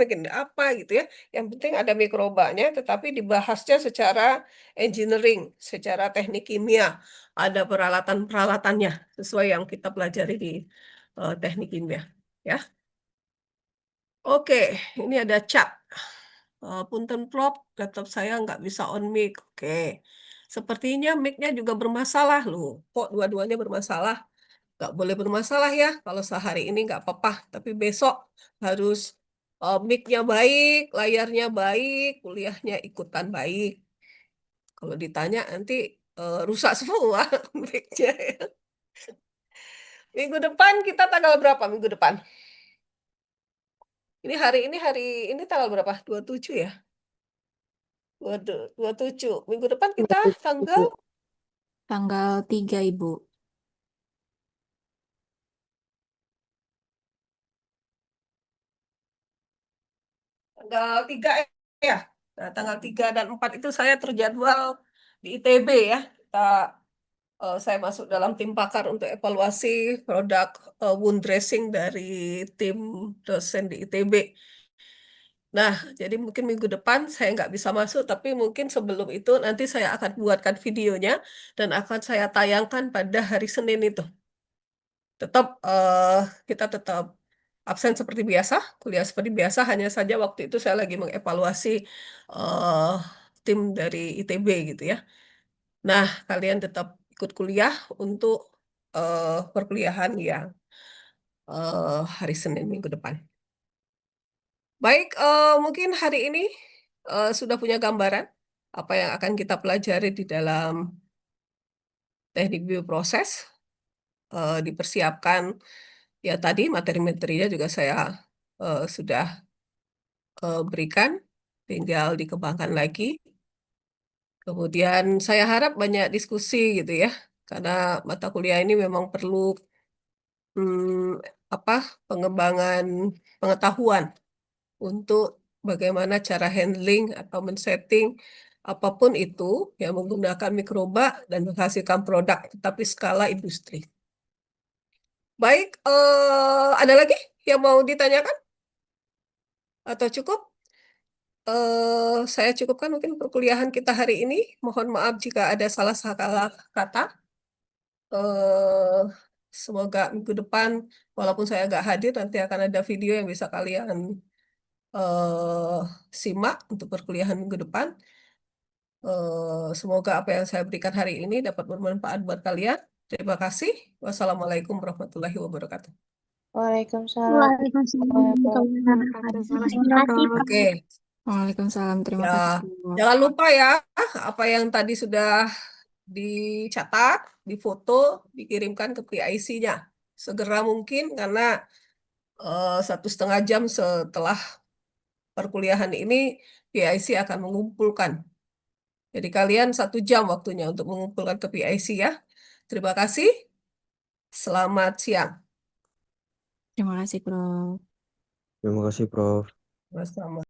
gitu ya. Yang penting ada mikrobanya, tetapi dibahasnya secara engineering, secara teknik kimia. Ada peralatan-peralatannya sesuai yang kita pelajari di teknik kimia. Ya, oke, ini ada chat. Punten Prof, laptop saya nggak bisa on mic. Oke, sepertinya mic-nya juga bermasalah loh. Kok dua-duanya bermasalah? Nggak boleh bermasalah ya. Kalau sehari ini nggak apa-apa, tapi besok harus mic-nya baik, layarnya baik, kuliahnya ikutan baik. Kalau ditanya nanti rusak semua mic-nya ya. Minggu depan kita tanggal berapa minggu depan? Ini tanggal berapa? 27 ya? 27. Minggu depan kita tanggal Tanggal 3, Ibu. tanggal 3 ya. Nah, tanggal 3 dan 4 itu saya terjadwal di ITB ya. Saya masuk dalam tim pakar untuk evaluasi produk wound dressing dari tim dosen di ITB. Nah, jadi mungkin minggu depan saya nggak bisa masuk, tapi mungkin sebelum itu nanti saya akan buatkan videonya dan akan saya tayangkan pada hari Senin itu. Kita tetap absen seperti biasa, kuliah seperti biasa, hanya saja waktu itu saya lagi mengevaluasi eh, tim dari ITB gitu ya. Nah, kalian tetap ikut kuliah untuk perkuliahan yang hari Senin minggu depan. Baik, mungkin hari ini sudah punya gambaran apa yang akan kita pelajari di dalam teknik bioproses. Dipersiapkan ya tadi materi-materinya juga saya sudah berikan, tinggal dikembangkan lagi. Kemudian saya harap banyak diskusi gitu ya, karena mata kuliah ini memang perlu apa pengembangan pengetahuan untuk bagaimana cara handling atau men-setting apapun itu yang menggunakan mikroba dan menghasilkan produk, tetapi skala industri. Baik, ada lagi yang mau ditanyakan atau cukup? Saya cukupkan mungkin perkuliahan kita hari ini. Mohon maaf jika ada salah kata. Eh, Semoga minggu depan, walaupun saya nggak hadir, nanti akan ada video yang bisa kalian eh, simak untuk perkuliahan minggu depan. Semoga apa yang saya berikan hari ini dapat bermanfaat buat kalian. Terima kasih. Wassalamualaikum warahmatullahi wabarakatuh. Waalaikumsalam. Waalaikumsalam warahmatullahi wabarakatuh. Terima kasih, Prof. Oke, Waalaikumsalam. Terima ya, kasih, Prof. jangan lupa ya apa yang tadi sudah dicatat, difoto, dikirimkan ke PIC-nya segera mungkin karena 1,5 jam setelah perkuliahan ini PIC akan mengumpulkan. Jadi kalian 1 jam waktunya untuk mengumpulkan ke PIC ya. Terima kasih. Selamat siang. Terima kasih, Prof. Terima kasih, Prof. Bersama.